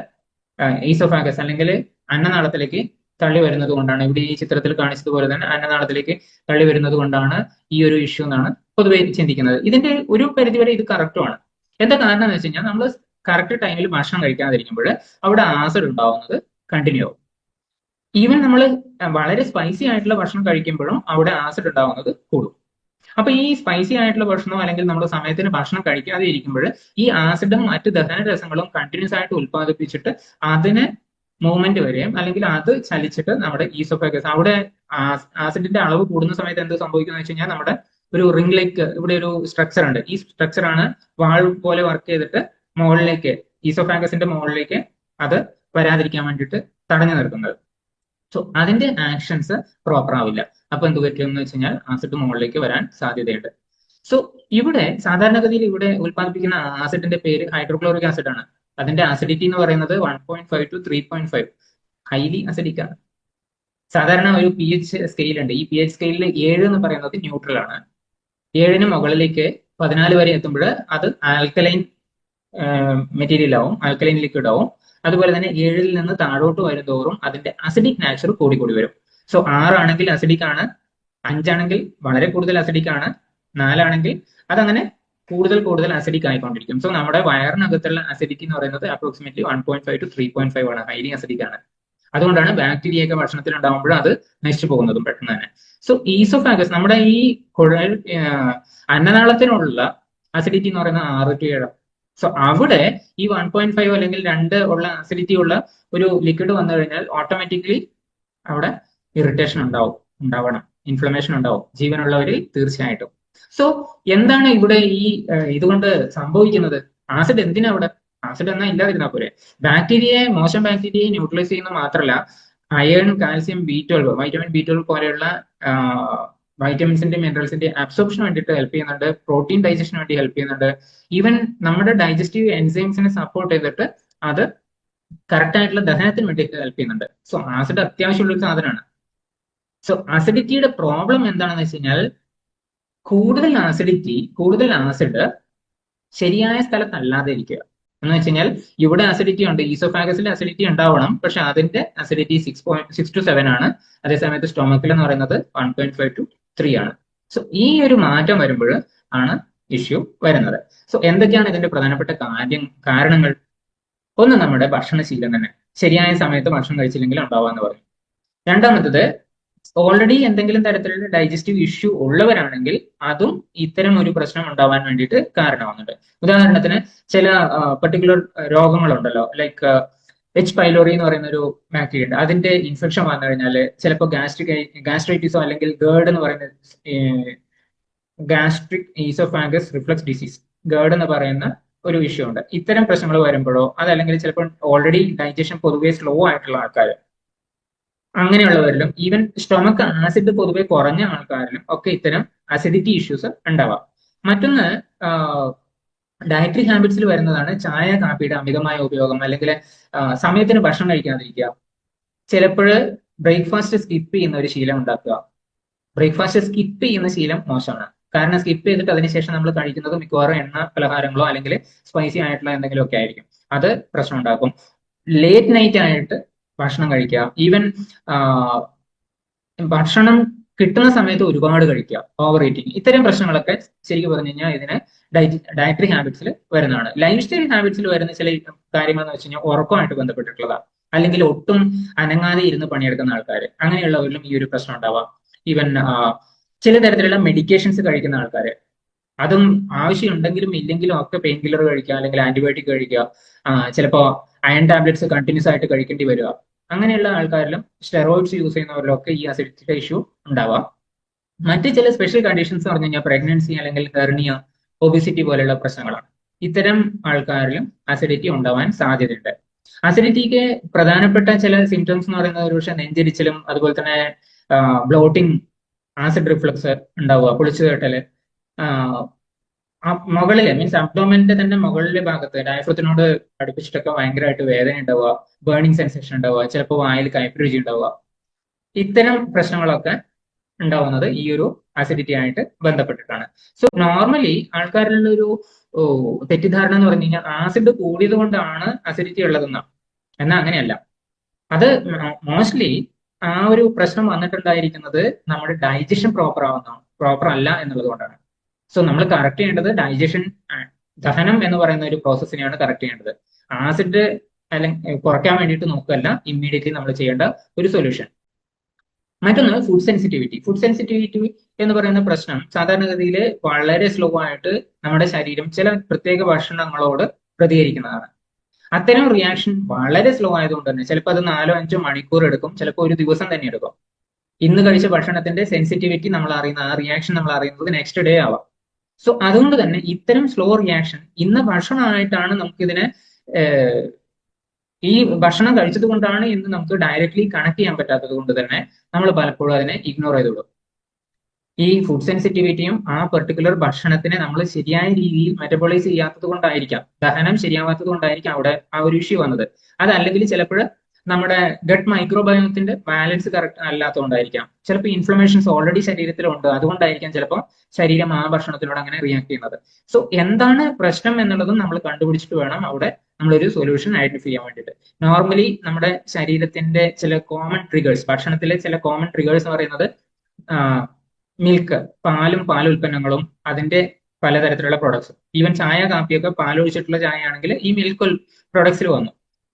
ഈസോഫാഗസ് അല്ലെങ്കിൽ അന്നനാളത്തിലേക്ക് തള്ളി വരുന്നത് കൊണ്ടാണ്, ഇവിടെ ഈ ചിത്രത്തിൽ കാണിച്ചതുപോലെ തന്നെ അന്നനാളത്തിലേക്ക് തള്ളി വരുന്നത് കൊണ്ടാണ് ഈ ഒരു ഇഷ്യൂ എന്നാണ് പൊതുവെ ചിന്തിക്കുന്നത്. ഇതിന്റെ ഒരു പരിധിവരെ ഇത് കറക്റ്റുമാണ്. എന്താ കാരണം എന്ന് വെച്ച് കഴിഞ്ഞാൽ നമ്മൾ കറക്റ്റ് ടൈമിൽ ഭക്ഷണം കഴിക്കാതിരിക്കുമ്പോൾ അവിടെ ആസിഡ് ഉണ്ടാവുന്നത് കണ്ടിന്യൂ ആവും. ഈവൻ നമ്മൾ വളരെ സ്പൈസി ആയിട്ടുള്ള ഭക്ഷണം കഴിക്കുമ്പോഴും അവിടെ ആസിഡ് ഉണ്ടാവുന്നത് കൂടും. അപ്പൊ ഈ സ്പൈസി ആയിട്ടുള്ള ഭക്ഷണം അല്ലെങ്കിൽ നമ്മൾ സമയത്തിന് ഭക്ഷണം കഴിക്കാതെ ഇരിക്കുമ്പോൾ ഈ ആസിഡും മറ്റ് ദഹന രസങ്ങളും കണ്ടിന്യൂസ് ആയിട്ട് ഉത്പാദിപ്പിച്ചിട്ട് അതിന് മൂവ്മെന്റ് വരെയും അല്ലെങ്കിൽ അത് ചലിച്ചിട്ട് നമ്മുടെ ഈസോഫാഗസ്, അവിടെ ആസിഡിന്റെ അളവ് കൂടുന്ന സമയത്ത് എന്ത് സംഭവിക്കുന്നത് വെച്ച് കഴിഞ്ഞാൽ നമ്മുടെ ഒരു റിംഗ് ലേക്ക് ഇവിടെ ഒരു സ്ട്രക്ചർ ഉണ്ട്. ഈ സ്ട്രക്ചറാണ് വാൾവ് പോലെ വർക്ക് ചെയ്തിട്ട് മുകളിലേക്ക് ഈസോഫാഗസിന്റെ മുകളിലേക്ക് അത് വരാതിരിക്കാൻ വേണ്ടിയിട്ട് തടഞ്ഞു നിർത്തുന്നത്. സോ അതിന്റെ ആക്ഷൻസ് പ്രോപ്പർ ആവില്ല. അപ്പൊ എന്ത് പറ്റുമെന്ന് വെച്ച് കഴിഞ്ഞാൽ ആസിഡ് മുകളിലേക്ക് വരാൻ സാധ്യതയുണ്ട്. സോ ഇവിടെ സാധാരണഗതിയിൽ ഇവിടെ ഉത്പാദിപ്പിക്കുന്ന ആസിഡിന്റെ പേര് ഹൈഡ്രോക്ലോറിക് ആസിഡ് ആണ്. അതിന്റെ ആസിഡിറ്റി എന്ന് പറയുന്നത് 1.5 to 3.5, ഹൈലി അസിഡിക് ആണ്. സാധാരണ ഒരു pH സ്കെയിൽ ഉണ്ട്. ഈ pH സ്കെയിലിൽ 7 എന്ന് പറയുന്നത് ന്യൂട്രൽ ആണ്. 7ന് മുകളിലേക്ക് 14 വരെ എത്തുമ്പോൾ അത് ആൽക്കലൈൻ മെറ്റീരിയൽ ആവും, ആൽക്കലൈൻ ലിക്വിഡ് ആവും. അതുപോലെ തന്നെ 7ൽ നിന്ന് താഴോട്ട് വരുന്തോറും അതിന്റെ അസിഡിക് നാച്ചർ കൂടി വരും. സോ 6 ആണെങ്കിൽ അസിഡിക് ആണ്, 5 ആണെങ്കിൽ വളരെ കൂടുതൽ അസിഡിക് ആണ്, 4 ആണെങ്കിൽ അതങ്ങനെ കൂടുതൽ അസിഡിക് ആയിക്കൊണ്ടിരിക്കും. സോ നമ്മുടെ വയറിനകത്തുള്ള അസിഡിറ്റി എന്ന് പറയുന്നത് അപ്രോക്സിമേറ്റ്ലി 1.5 to 3.5 ആണ്, ഹൈലി അസിഡിക് ആണ്. അതുകൊണ്ടാണ് ബാക്ടീരിയ ഒക്കെ ഭക്ഷണത്തിൽ ഉണ്ടാകുമ്പോൾ അത് നശിച്ചു പോകുന്നതും പെട്ടെന്ന് തന്നെ. സോ ഈസോഫാഗസ്, നമ്മുടെ ഈ കുഴൽ അന്നനാളത്തിനുള്ള അസിഡിറ്റി എന്ന് പറയുന്നത് 6 to 7. സോ അവിടെ ഈ 1.5 അല്ലെങ്കിൽ 2 ഉള്ള അസിഡിറ്റി ഉള്ള ഒരു ലിക്വിഡ് വന്നു കഴിഞ്ഞാൽ ഓട്ടോമാറ്റിക്കലി അവിടെ ഇറിറ്റേഷൻ ഉണ്ടാവണം, ഇൻഫ്ലമേഷൻ ഉണ്ടാവും ജീവനുള്ളവരിൽ തീർച്ചയായിട്ടും. സോ എന്താണ് ഇവിടെ ഈ ഇതുകൊണ്ട് സംഭവിക്കുന്നത്? ആസിഡ് എന്തിനാ അവിടെ? ആസിഡ് എന്നാ ഇല്ലാതിരുന്നാൽ പോരെ. മോശം ബാക്ടീരിയയെ ന്യൂട്രലൈസ് ചെയ്യുന്ന മാത്രമല്ല, iron, calcium, B12, vitamin B12 പോലെയുള്ള വൈറ്റമിൻസിന്റെ മിനറൽസിന്റെ അബ്സോർപ്ഷന് വേണ്ടിയിട്ട് ഹെൽപ്പ് ചെയ്യുന്നുണ്ട്, പ്രോട്ടീൻ ഡൈജഷന് വേണ്ടി ഹെൽപ്പ് ചെയ്യുന്നുണ്ട്. ഈവൻ നമ്മുടെ ഡൈജസ്റ്റീവ് എൻസൈംസിനെ സപ്പോർട്ട് ചെയ്തിട്ട് അത് കറക്റ്റ് ആയിട്ടുള്ള ദഹനത്തിന് വേണ്ടിയിട്ട് ഹെൽപ്പ് ചെയ്യുന്നുണ്ട്. സോ ആസിഡ് അത്യാവശ്യമുള്ള ഒരു സാധനമാണ്. സോ അസിഡിറ്റിയുടെ പ്രോബ്ലം എന്താണെന്ന് വെച്ച് കഴിഞ്ഞാൽ കൂടുതൽ ആസിഡ് ശരിയായ സ്ഥലത്തല്ലാതെ ഇരിക്കുക എന്ന് വെച്ച് കഴിഞ്ഞാൽ ഇവിടെ അസിഡിറ്റി ഉണ്ട്, ഈസോഫാഗസിൽ അസിഡിറ്റി ഉണ്ടാവണം, പക്ഷെ അതിന്റെ അസിഡിറ്റി 6 to 7 ആണ്. അതേസമയത്ത് സ്റ്റൊമക്കിൽ എന്ന് പറയുന്നത് 1.5 to 3 ആണ്. സോ ഈ ഒരു മാറ്റം വരുമ്പോൾ ആണ് ഇഷ്യൂ വരുന്നത്. സോ എന്തൊക്കെയാണ് ഇതിന്റെ പ്രധാനപ്പെട്ട കാരണങ്ങൾ? ഒന്ന്, നമ്മുടെ ഭക്ഷണശീലം തന്നെ. ശരിയായ സമയത്ത് ഭക്ഷണം കഴിച്ചില്ലെങ്കിൽ ഉണ്ടാവാന്ന് പറയും. രണ്ടാമത്തത്, ഓൾറെഡി എന്തെങ്കിലും തരത്തിലുള്ള ഡൈജസ്റ്റീവ് ഇഷ്യൂ ഉള്ളവരാണെങ്കിൽ അതും ഇത്തരം ഒരു പ്രശ്നം ഉണ്ടാവാൻ വേണ്ടിയിട്ട് കാരണമാകുന്നുണ്ട്. ഉദാഹരണത്തിന് ചില പർട്ടിക്കുലർ രോഗങ്ങളുണ്ടല്ലോ, ലൈക്ക് H. പൈലോറി എന്ന് പറയുന്ന ഒരു ബാക്ടീരിയ ഉണ്ട്. അതിന്റെ ഇൻഫെക്ഷൻ വന്നു കഴിഞ്ഞാൽ ചിലപ്പോൾ ഗാസ്ട്രൈറ്റിസോ അല്ലെങ്കിൽ ഗേർഡ് എന്ന് പറയുന്ന gastric oesophagus reflux disease, GERD എന്ന് പറയുന്ന ഒരു ഇഷ്യൂ ഉണ്ട്. ഇത്തരം പ്രശ്നങ്ങൾ വരുമ്പോഴോ അതല്ലെങ്കിൽ ചിലപ്പോൾ ഓൾറെഡി ഡൈജഷൻ പൊതുവെ സ്ലോ ആയിട്ടുള്ള ആൾക്കാർ, അങ്ങനെയുള്ളവരിലും ഈവൻ സ്റ്റൊമക്ക് ആസിഡ് പൊതുവെ കുറഞ്ഞ ആൾക്കാരിലും ഒക്കെ ഇത്തരം അസിഡിറ്റി ഇഷ്യൂസ് ഉണ്ടാവാം. മറ്റൊന്ന് ഡയറ്ററി ഹാബിറ്റ്സിൽ വരുന്നതാണ് ചായ കാപ്പിയുടെ അമിതമായ ഉപയോഗം, അല്ലെങ്കിൽ സമയത്തിന് ഭക്ഷണം കഴിക്കാതിരിക്കുക, ചിലപ്പോൾ ബ്രേക്ക്ഫാസ്റ്റ് സ്കിപ്പ് ചെയ്യുന്ന ഒരു ശീലം ഉണ്ടാക്കുക. ബ്രേക്ക്ഫാസ്റ്റ് സ്കിപ്പ് ചെയ്യുന്ന ശീലം മോശമാണ്. കാരണം സ്കിപ്പ് ചെയ്തിട്ട് അതിനുശേഷം നമ്മൾ കഴിക്കുന്നത് മിക്കവാറും എണ്ണ പലഹാരങ്ങളോ അല്ലെങ്കിൽ സ്പൈസി ആയിട്ടുള്ള എന്തെങ്കിലും ഒക്കെ ആയിരിക്കും. അത് പ്രശ്നം ഉണ്ടാക്കും. ലേറ്റ് നൈറ്റ് ആയിട്ട് ഭക്ഷണം കഴിക്കുക, ഈവൻ ഭക്ഷണം കിട്ടുന്ന സമയത്ത് ഒരുപാട് കഴിക്കുക, ഓവർ ഈറ്റിംഗ്, ഇത്തരം പ്രശ്നങ്ങളൊക്കെ ശരിക്കും പറഞ്ഞു കഴിഞ്ഞാൽ ഇതിന് ഡയറ്ററി ഹാബിറ്റ്സിൽ വരുന്നതാണ്. ലൈഫ് സ്റ്റൈൽ ഹാബിറ്റ്സിൽ വരുന്ന ചില കാര്യങ്ങൾ എന്ന് വെച്ച് കഴിഞ്ഞാൽ ഉറക്കമായിട്ട് ബന്ധപ്പെട്ടിട്ടുള്ളതാണ്. അല്ലെങ്കിൽ ഒട്ടും അനങ്ങാതെ ഇരുന്ന് പണിയെടുക്കുന്ന ആൾക്കാർ, അങ്ങനെയുള്ളവരിലും ഈ ഒരു പ്രശ്നം ഉണ്ടാവാം. ഈവൻ ചില തരത്തിലുള്ള മെഡിക്കേഷൻസ് കഴിക്കുന്ന ആൾക്കാർ, അതും ആവശ്യമുണ്ടെങ്കിലും ഇല്ലെങ്കിലും ഒക്കെ പെയിൻ കില്ലർ കഴിക്കുക അല്ലെങ്കിൽ ആന്റിബയോട്ടിക് കഴിക്കുക, ചിലപ്പോൾ അയൺ ടാബ്ലറ്റ്സ് കണ്ടിന്യൂസ് ആയിട്ട് കഴിക്കേണ്ടി വരിക, അങ്ങനെയുള്ള ആൾക്കാരിലും സ്റ്റെറോയിഡ്സ് യൂസ് ചെയ്യുന്നവരിലൊക്കെ ഈ അസിഡിറ്റിയുടെ ഇഷ്യൂ ഉണ്ടാവാം. മറ്റ് ചില സ്പെഷ്യൽ കണ്ടീഷൻസ് പറഞ്ഞു കഴിഞ്ഞാൽ പ്രഗ്നൻസി അല്ലെങ്കിൽ ഹെർണിയ, ഒബിസിറ്റി പോലെയുള്ള പ്രശ്നങ്ങളാണ്. ഇത്തരം ആൾക്കാരിലും അസിഡിറ്റി ഉണ്ടാവാൻ സാധ്യതയുണ്ട്. അസിഡിറ്റിക്ക് പ്രധാനപ്പെട്ട ചില സിംറ്റംസ് എന്ന് പറയുന്നത് ഒരുപക്ഷെ നെഞ്ചരിച്ചിലും അതുപോലെ തന്നെ ബ്ലോട്ടിംഗ്, ആസിഡ് റിഫ്ലക്സ് ഉണ്ടാവുക, പൊളിച്ചു തേട്ടല്, മുകളിലെ മീൻസ് അബ്ഡോമന്റെ തന്നെ മുകളിലെ ഭാഗത്ത് ഡയഫ്രത്തിനോട് അടുപ്പിച്ചിട്ടൊക്കെ ഭയങ്കരമായിട്ട് വേദന ഉണ്ടാവുക, ബേണിംഗ് സെൻസേഷൻ ഉണ്ടാവുക, ചിലപ്പോൾ വായിൽ കയ്പ്പ് രുചി ഉണ്ടാവുക. ഇത്തരം പ്രശ്നങ്ങളൊക്കെ ഉണ്ടാവുന്നത് ഈ ഒരു അസിഡിറ്റി ആയിട്ട് ബന്ധപ്പെട്ടിട്ടാണ്. സോ നോർമലി ആൾക്കാരിലുള്ള ഒരു തെറ്റിദ്ധാരണ എന്ന് പറഞ്ഞു കഴിഞ്ഞാൽ ആസിഡ് കൂടിയത് കൊണ്ടാണ് അസിഡിറ്റി ഉള്ളതെന്നാണ്. എന്നാൽ അങ്ങനെയല്ല. അത് മോസ്റ്റ്ലി ആ ഒരു പ്രശ്നം വന്നിട്ടുണ്ടായിരിക്കുന്നത് നമ്മുടെ ഡൈജഷൻ പ്രോപ്പർ അല്ല എന്നുള്ളത് കൊണ്ടാണ്. സോ നമ്മൾ കറക്റ്റ് ചെയ്യേണ്ടത് ഡൈജഷൻ, ദഹനം എന്ന് പറയുന്ന ഒരു പ്രോസസ്സിനെയാണ് കറക്റ്റ് ചെയ്യേണ്ടത്. ആസിഡ് അല്ലെങ്കിൽ കുറയ്ക്കാൻ വേണ്ടിയിട്ട് നോക്കുകയല്ല ഇമ്മീഡിയറ്റ്ലി നമ്മൾ ചെയ്യേണ്ട ഒരു സൊല്യൂഷൻ. മറ്റൊന്ന് ഫുഡ് സെൻസിറ്റിവിറ്റി. ഫുഡ് സെൻസിറ്റിവിറ്റി എന്ന് പറയുന്ന പ്രശ്നം സാധാരണഗതിയിൽ വളരെ സ്ലോ ആയിട്ട് നമ്മുടെ ശരീരം ചില പ്രത്യേക ഭക്ഷണങ്ങളോട് പ്രതികരിക്കുന്നതാണ്. അത്തരം റിയാക്ഷൻ വളരെ സ്ലോ ആയതുകൊണ്ട് തന്നെ ചിലപ്പോൾ അത് 4-5 മണിക്കൂർ എടുക്കും, ചിലപ്പോൾ ഒരു ദിവസം തന്നെ എടുക്കും. ഇന്ന് കഴിച്ച ഭക്ഷണത്തിന്റെ സെൻസിറ്റിവിറ്റി നമ്മൾ അറിയുന്ന, ആ റിയാക്ഷൻ നമ്മൾ അറിയുന്നത് നെക്സ്റ്റ് ഡേ ആവാം. സോ അതുകൊണ്ട് തന്നെ ഇത്തരം സ്ലോ റിയാക്ഷൻ ഇന്ന് ഭക്ഷണമായിട്ടാണ് നമുക്കിതിനെ ഈ ഭക്ഷണം കഴിച്ചത് കൊണ്ടാണ് എന്ന് നമുക്ക് ഡയറക്ട്ലി കണക്ട് ചെയ്യാൻ പറ്റാത്തത് കൊണ്ട് തന്നെ നമ്മൾ പലപ്പോഴും അതിനെ ഇഗ്നോർ ചെയ്തോളും. ഈ ഫുഡ് സെൻസിറ്റിവിറ്റിയും ആ പെർട്ടിക്കുലർ ഭക്ഷണത്തിനെ നമ്മൾ ശരിയായ രീതിയിൽ മെറ്റബോളൈസ് ചെയ്യാത്തത് കൊണ്ടായിരിക്കാം, ദഹനം ശരിയാവാത്തത് കൊണ്ടായിരിക്കാം അവിടെ ആ ഒരു ഇഷ്യൂ വന്നത്. അതല്ലെങ്കിൽ ചിലപ്പോൾ നമ്മുടെ ഗട്ട് മൈക്രോബയോത്തിന്റെ ബാലൻസ് കറക്റ്റ് അല്ലാത്തതുകൊണ്ടായിരിക്കാം, ചിലപ്പോൾ ഇൻഫ്ലമേഷൻസ് ഓൾറെഡി ശരീരത്തിലുണ്ട്, അതുകൊണ്ടായിരിക്കാം ചിലപ്പോൾ ശരീരം ആ ഭക്ഷണത്തിനോട് അങ്ങനെ റിയാക്ട് ചെയ്യുന്നത്. സോ എന്താണ് പ്രശ്നം എന്നുള്ളതും നമ്മൾ കണ്ടുപിടിച്ചിട്ട് വേണം അവിടെ നമ്മളൊരു സൊല്യൂഷൻ ഐഡന്റിഫൈ ചെയ്യാൻ വേണ്ടിയിട്ട്. നോർമലി നമ്മുടെ ശരീരത്തിന്റെ ചില കോമൺ ട്രിഗേഴ്സ്, ഭക്ഷണത്തിലെ ചില കോമൺ ട്രിഗേഴ്സ് എന്ന് പറയുന്നത് മിൽക്ക്, പാലുൽപ്പന്നങ്ങളും അതിന്റെ പലതരത്തിലുള്ള പ്രൊഡക്ട്സ്. ഈവൻ ചായ കാപ്പിയൊക്കെ പാലൊഴിച്ചിട്ടുള്ള ചായ ആണെങ്കിൽ ഈ മിൽക്ക് പ്രൊഡക്ട്സിൽ വന്നു.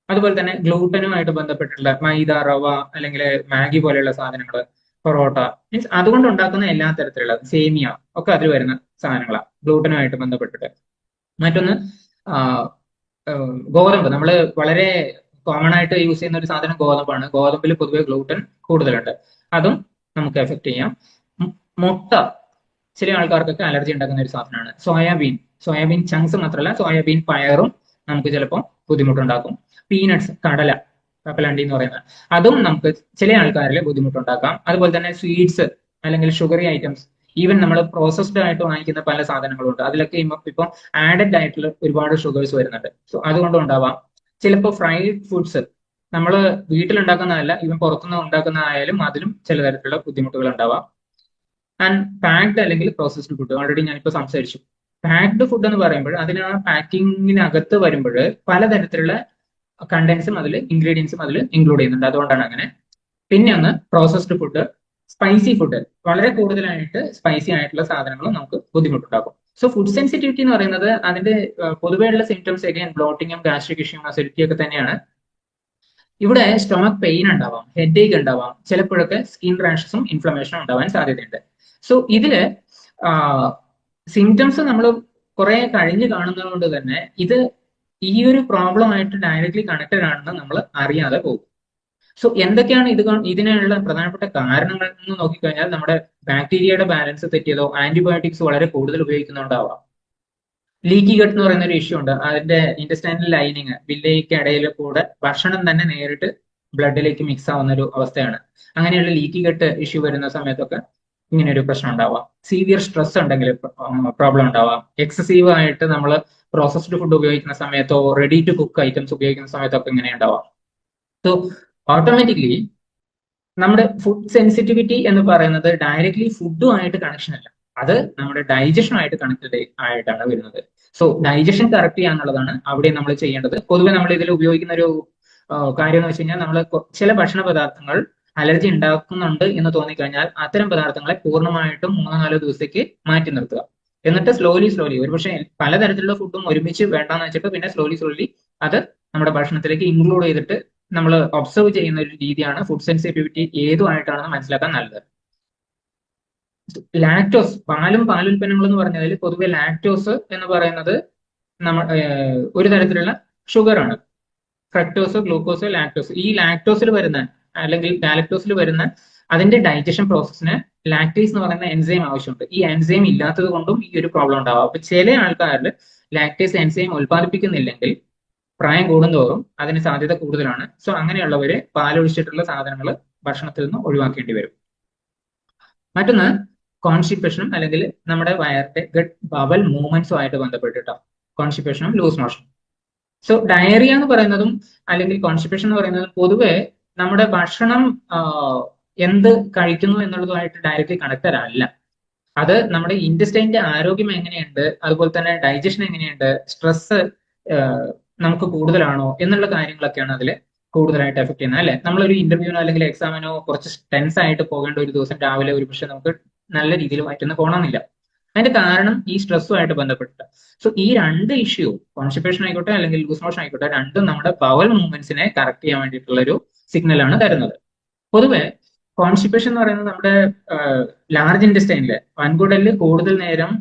അതുപോലെ തന്നെ ഗ്ലൂട്ടനുമായിട്ട് ബന്ധപ്പെട്ടിട്ടുള്ള മൈദ, റവ അല്ലെങ്കിൽ മാഗി പോലെയുള്ള സാധനങ്ങൾ, പൊറോട്ട, മീൻസ് അതുകൊണ്ട് ഉണ്ടാക്കുന്ന എല്ലാ തരത്തിലുള്ള സേമിയ ഒക്കെ അതിൽ വരുന്ന സാധനങ്ങളാണ് ഗ്ലൂട്ടനുമായിട്ട് ബന്ധപ്പെട്ടിട്ട്. മറ്റൊന്ന് ഗോതമ്പ്. നമ്മൾ വളരെ കോമൺ ആയിട്ട് യൂസ് ചെയ്യുന്ന ഒരു സാധനം ഗോതമ്പാണ്. ഗോതമ്പിൽ പൊതുവെ ഗ്ലൂട്ടൻ കൂടുതലുണ്ട്, അതും നമുക്ക് എഫക്ട് ചെയ്യാം. മുട്ട ചില ആൾക്കാർക്കൊക്കെ അലർജി ഉണ്ടാക്കുന്ന ഒരു സാധനമാണ്. സോയാബീൻ ചങ്ക്സ് മാത്രമല്ല, സോയാബീൻ പയറും നമുക്ക് ചിലപ്പോൾ ബുദ്ധിമുട്ടുണ്ടാക്കും. പീനട്സ്, കടല, കപ്പലണ്ടി എന്ന് പറയുന്നത്, അതും നമുക്ക് ചില ആൾക്കാരിൽ ബുദ്ധിമുട്ടുണ്ടാക്കാം. അതുപോലെ തന്നെ സ്വീറ്റ്സ് അല്ലെങ്കിൽ ഷുഗറി ഐറ്റംസ്, ഈവൻ നമ്മൾ പ്രോസസ്ഡ് ആയിട്ട് വാങ്ങിക്കുന്ന പല സാധനങ്ങളുണ്ട്, അതിലൊക്കെ ഇപ്പം ആഡഡ് ആയിട്ടുള്ള ഒരുപാട് ഷുഗേഴ്സ് വരുന്നുണ്ട്. സോ അതുകൊണ്ടും ഉണ്ടാവാം. ചിലപ്പോൾ ഫ്രൈഡ് ഫുഡ്സ് നമ്മൾ വീട്ടിലുണ്ടാക്കുന്നതല്ല, ഈവൻ പുറത്തുനിന്ന് ഉണ്ടാക്കുന്നതായാലും അതിലും ചില തരത്തിലുള്ള ബുദ്ധിമുട്ടുകൾ ഉണ്ടാവാം. ആൻഡ് പാക്ഡ് അല്ലെങ്കിൽ പ്രോസസ്ഡ് ഫുഡ്, ഓൾറെഡി ഞാനിപ്പോൾ സംസാരിച്ചു. പാക്ഡ് ഫുഡ് എന്ന് പറയുമ്പോൾ അതിന് ആ പാക്കിങ്ങിനകത്ത് വരുമ്പോൾ പലതരത്തിലുള്ള കണ്ടന്റ്സും ഇൻഗ്രീഡിയൻസും അതിൽ ഇൻക്ലൂഡ് ചെയ്യുന്നുണ്ട്, അതുകൊണ്ടാണ് അങ്ങനെ. പിന്നെ ഒന്ന് പ്രോസസ്ഡ് ഫുഡ്, സ്പൈസി ഫുഡ്, വളരെ കൂടുതലായിട്ട് സ്പൈസി ആയിട്ടുള്ള സാധനങ്ങളും നമുക്ക് ബുദ്ധിമുട്ടുണ്ടാക്കും. സോ ഫുഡ് സെൻസിറ്റിവിറ്റി എന്ന് പറയുന്നത് അതിന്റെ പൊതുവെയുള്ള സിംറ്റംസ് അഗൈൻ ബ്ലോട്ടിങ്ങും ഗാസ്ട്രിക് ഇഷ്യൂയും അസിഡിറ്റി ഒക്കെ തന്നെയാണ്. ഇവിടെ സ്റ്റൊമക് പെയിൻ ഉണ്ടാവാം, ഹെഡ് ഏക്ക് ഉണ്ടാവാം, ചിലപ്പോഴൊക്കെ സ്കിൻ റാഷസും ഇൻഫ്ലമേഷനും ഉണ്ടാവാൻ സാധ്യതയുണ്ട്. സോ ഇതില് സിംറ്റംസ് നമ്മൾ കുറെ കഴിഞ്ഞ് കാണുന്നത് കൊണ്ട് തന്നെ ഇത് ഈ ഒരു പ്രോബ്ലം ആയിട്ട് ഡയറക്ട്ലി കണക്റ്റഡ് ആണെന്ന് നമ്മൾ അറിയാതെ പോകും. സോ എന്തൊക്കെയാണ് ഇതിനുള്ള പ്രധാനപ്പെട്ട കാരണങ്ങൾ എന്ന് നോക്കിക്കഴിഞ്ഞാൽ നമ്മുടെ ബാക്ടീരിയയുടെ ബാലൻസ് തെറ്റിയതോ ആന്റിബയോട്ടിക്സ് വളരെ കൂടുതൽ ഉപയോഗിക്കുന്നുണ്ടാവാം. ലീക്കി ഗട്ട് എന്ന് പറയുന്ന ഒരു ഇഷ്യൂ ഉണ്ട്. അതിന്റെ ഇന്റസ്റ്റൈനൽ ലൈനിങ് വില്ലയ്ക്ക് ഇടയിൽ കൂടെ ഭക്ഷണം തന്നെ നേരിട്ട് ബ്ലഡിലേക്ക് മിക്സ് ആവുന്ന ഒരു അവസ്ഥയാണ്. അങ്ങനെയുള്ള ലീക്കി ഗട്ട് ഇഷ്യൂ വരുന്ന സമയത്തൊക്കെ ഇങ്ങനെ ഒരു പ്രശ്നം ഉണ്ടാവാം. സീവിയർ സ്ട്രെസ് ഉണ്ടെങ്കിൽ പ്രോബ്ലം ഉണ്ടാവാം. എക്സസീവ് ആയിട്ട് നമ്മൾ പ്രോസസ്ഡ് ഫുഡ് ഉപയോഗിക്കുന്ന സമയത്തോ റെഡി ടു കുക്ക് ഐറ്റംസ് ഉപയോഗിക്കുന്ന സമയത്തൊക്കെ ഇങ്ങനെ ഉണ്ടാവാം. സോ ഓട്ടോമാറ്റിക്കലി നമ്മുടെ ഫുഡ് സെൻസിറ്റിവിറ്റി എന്ന് പറയുന്നത് ഡയറക്ട്ലി ഫുഡുമായിട്ട് കണക്ഷൻ അല്ല, അത് നമ്മുടെ ഡൈജഷനുമായിട്ട് കണക്റ്റഡ് ആയിട്ടാണ് വരുന്നത്. സോ ഡൈജഷൻ കറക്റ്റ് ചെയ്യാന്നുള്ളതാണ് അവിടെ നമ്മൾ ചെയ്യേണ്ടത്. പൊതുവെ നമ്മൾ ഇതിൽ ഉപയോഗിക്കുന്ന ഒരു കാര്യം എന്ന് വെച്ച് കഴിഞ്ഞാൽ നമ്മൾ ചില ഭക്ഷണ പദാർത്ഥങ്ങൾ അലർജി ഉണ്ടാക്കുന്നുണ്ട് എന്ന് തോന്നിക്കഴിഞ്ഞാൽ അത്തരം പദാർത്ഥങ്ങളെ പൂർണ്ണമായിട്ടും 3-4 ദിവസത്തേക്ക് മാറ്റി നിർത്തുക. എന്നിട്ട് സ്ലോലി ഒരുപക്ഷെ പലതരത്തിലുള്ള ഫുഡും ഒരുമിച്ച് വേണ്ടാന്ന് വെച്ചിട്ട് പിന്നെ സ്ലോലി അത് നമ്മുടെ ഭക്ഷണത്തിലേക്ക് ഇൻക്ലൂഡ് ചെയ്തിട്ട് നമ്മൾ ഒബ്സർവ് ചെയ്യുന്ന ഒരു രീതിയാണ് ഫുഡ് സെൻസിറ്റിവിറ്റി ഏതുമായിട്ടാണെന്ന് മനസ്സിലാക്കാൻ നല്ലത്. ലാക്ടോസ്, പാലുൽപ്പന്നങ്ങൾ എന്ന് പറഞ്ഞതിൽ പൊതുവെ ലാക്ടോസ് എന്ന് പറയുന്നത് ഒരു തരത്തിലുള്ള ഷുഗർ ആണ്. Fructose, glucose, lactose. ഈ ലാക്ടോസിൽ വരുന്ന അല്ലെങ്കിൽ ഗാലക്ടോസിൽ വരുന്ന അതിന്റെ ഡൈജഷൻ പ്രോസസ്സിന് ലാക്ടേസ് എന്ന് പറയുന്ന എൻസൈം ആവശ്യമുണ്ട്. ഈ എൻസൈം ഇല്ലാത്തത് കൊണ്ടും ഈ ഒരു പ്രോബ്ലം ഉണ്ടാവും. അപ്പൊ ചില ആൾക്കാരിൽ ലാക്ടേസ് എൻസൈം ഉൽപ്പാദിപ്പിക്കുന്നില്ലെങ്കിൽ പ്രായം കൂടുന്തോറും അതിന് സാധ്യത കൂടുതലാണ്. സോ അങ്ങനെയുള്ളവര് പാലൊഴിച്ചിട്ടുള്ള സാധനങ്ങൾ ഭക്ഷണത്തിൽ നിന്ന് ഒഴിവാക്കേണ്ടി വരും. മറ്റൊന്ന് കോൺസ്റ്റിപ്പേഷനും അല്ലെങ്കിൽ നമ്മുടെ വയറിന്റെ ഗട്ട് ബവൽ മൂവ്മെന്റ്സും ആയിട്ട് ബന്ധപ്പെട്ടിട്ടാണ് കോൺസ്റ്റിപ്പേഷനും ലൂസ് മോഷൻ. സോ ഡയറിയ എന്ന് പറയുന്നതും അല്ലെങ്കിൽ കോൺസ്റ്റിപ്പേഷൻ എന്ന് പറയുന്നതും പൊതുവെ നമ്മുടെ ഭക്ഷണം എന്ത് കഴിക്കുന്നു എന്നുള്ളതുമായിട്ട് ഡയറക്റ്റ്ലി കണക്റ്റഡ് അല്ല. അത് നമ്മുടെ ഇൻറ്റസ്റ്റൈൻ്റെ ആരോഗ്യം എങ്ങനെയുണ്ട്, അതുപോലെ തന്നെ ഡൈജഷൻ എങ്ങനെയുണ്ട്, സ്ട്രെസ് നമുക്ക് കൂടുതലാണോ എന്നുള്ള കാര്യങ്ങളൊക്കെയാണ് അതിൽ കൂടുതലായിട്ട് എഫക്ട് ചെയ്യുന്നത്, അല്ലെ? നമ്മളൊരു ഇന്റർവ്യൂവിനോ അല്ലെങ്കിൽ എക്സാമിനോ കുറച്ച് ടെൻസ് ആയിട്ട് പോകേണ്ട ഒരു ദിവസം രാവിലെ ഒരു പക്ഷെ നമുക്ക് നല്ല രീതിയിൽ മാറ്റുന്ന പോകണമെന്നില്ല. അതിന്റെ കാരണം ഈ സ്ട്രെസ്സുമായിട്ട് ബന്ധപ്പെട്ടിട്ട്. സോ ഈ രണ്ട് ഇഷ്യൂ, കോൺസ്റ്റിപ്പേഷൻ ആയിക്കോട്ടെ അല്ലെങ്കിൽ ലൂസ് മോഷൻ ആയിക്കോട്ടെ, രണ്ടും നമ്മുടെ ബവൽ മൂവ്മെന്റ്സിനെ കറക്റ്റ് ചെയ്യാൻ വേണ്ടിയിട്ടുള്ള ഒരു സിഗ്നലാണ് തരുന്നത്. പൊതുവെ കോൺസ്റ്റിപ്പേഷൻ എന്ന് പറയുന്നത് നമ്മുടെ ലാർജ് ഇൻറ്റസ്റ്റൈനില് വൻകുടലിൽ കൂടുതൽ നേരം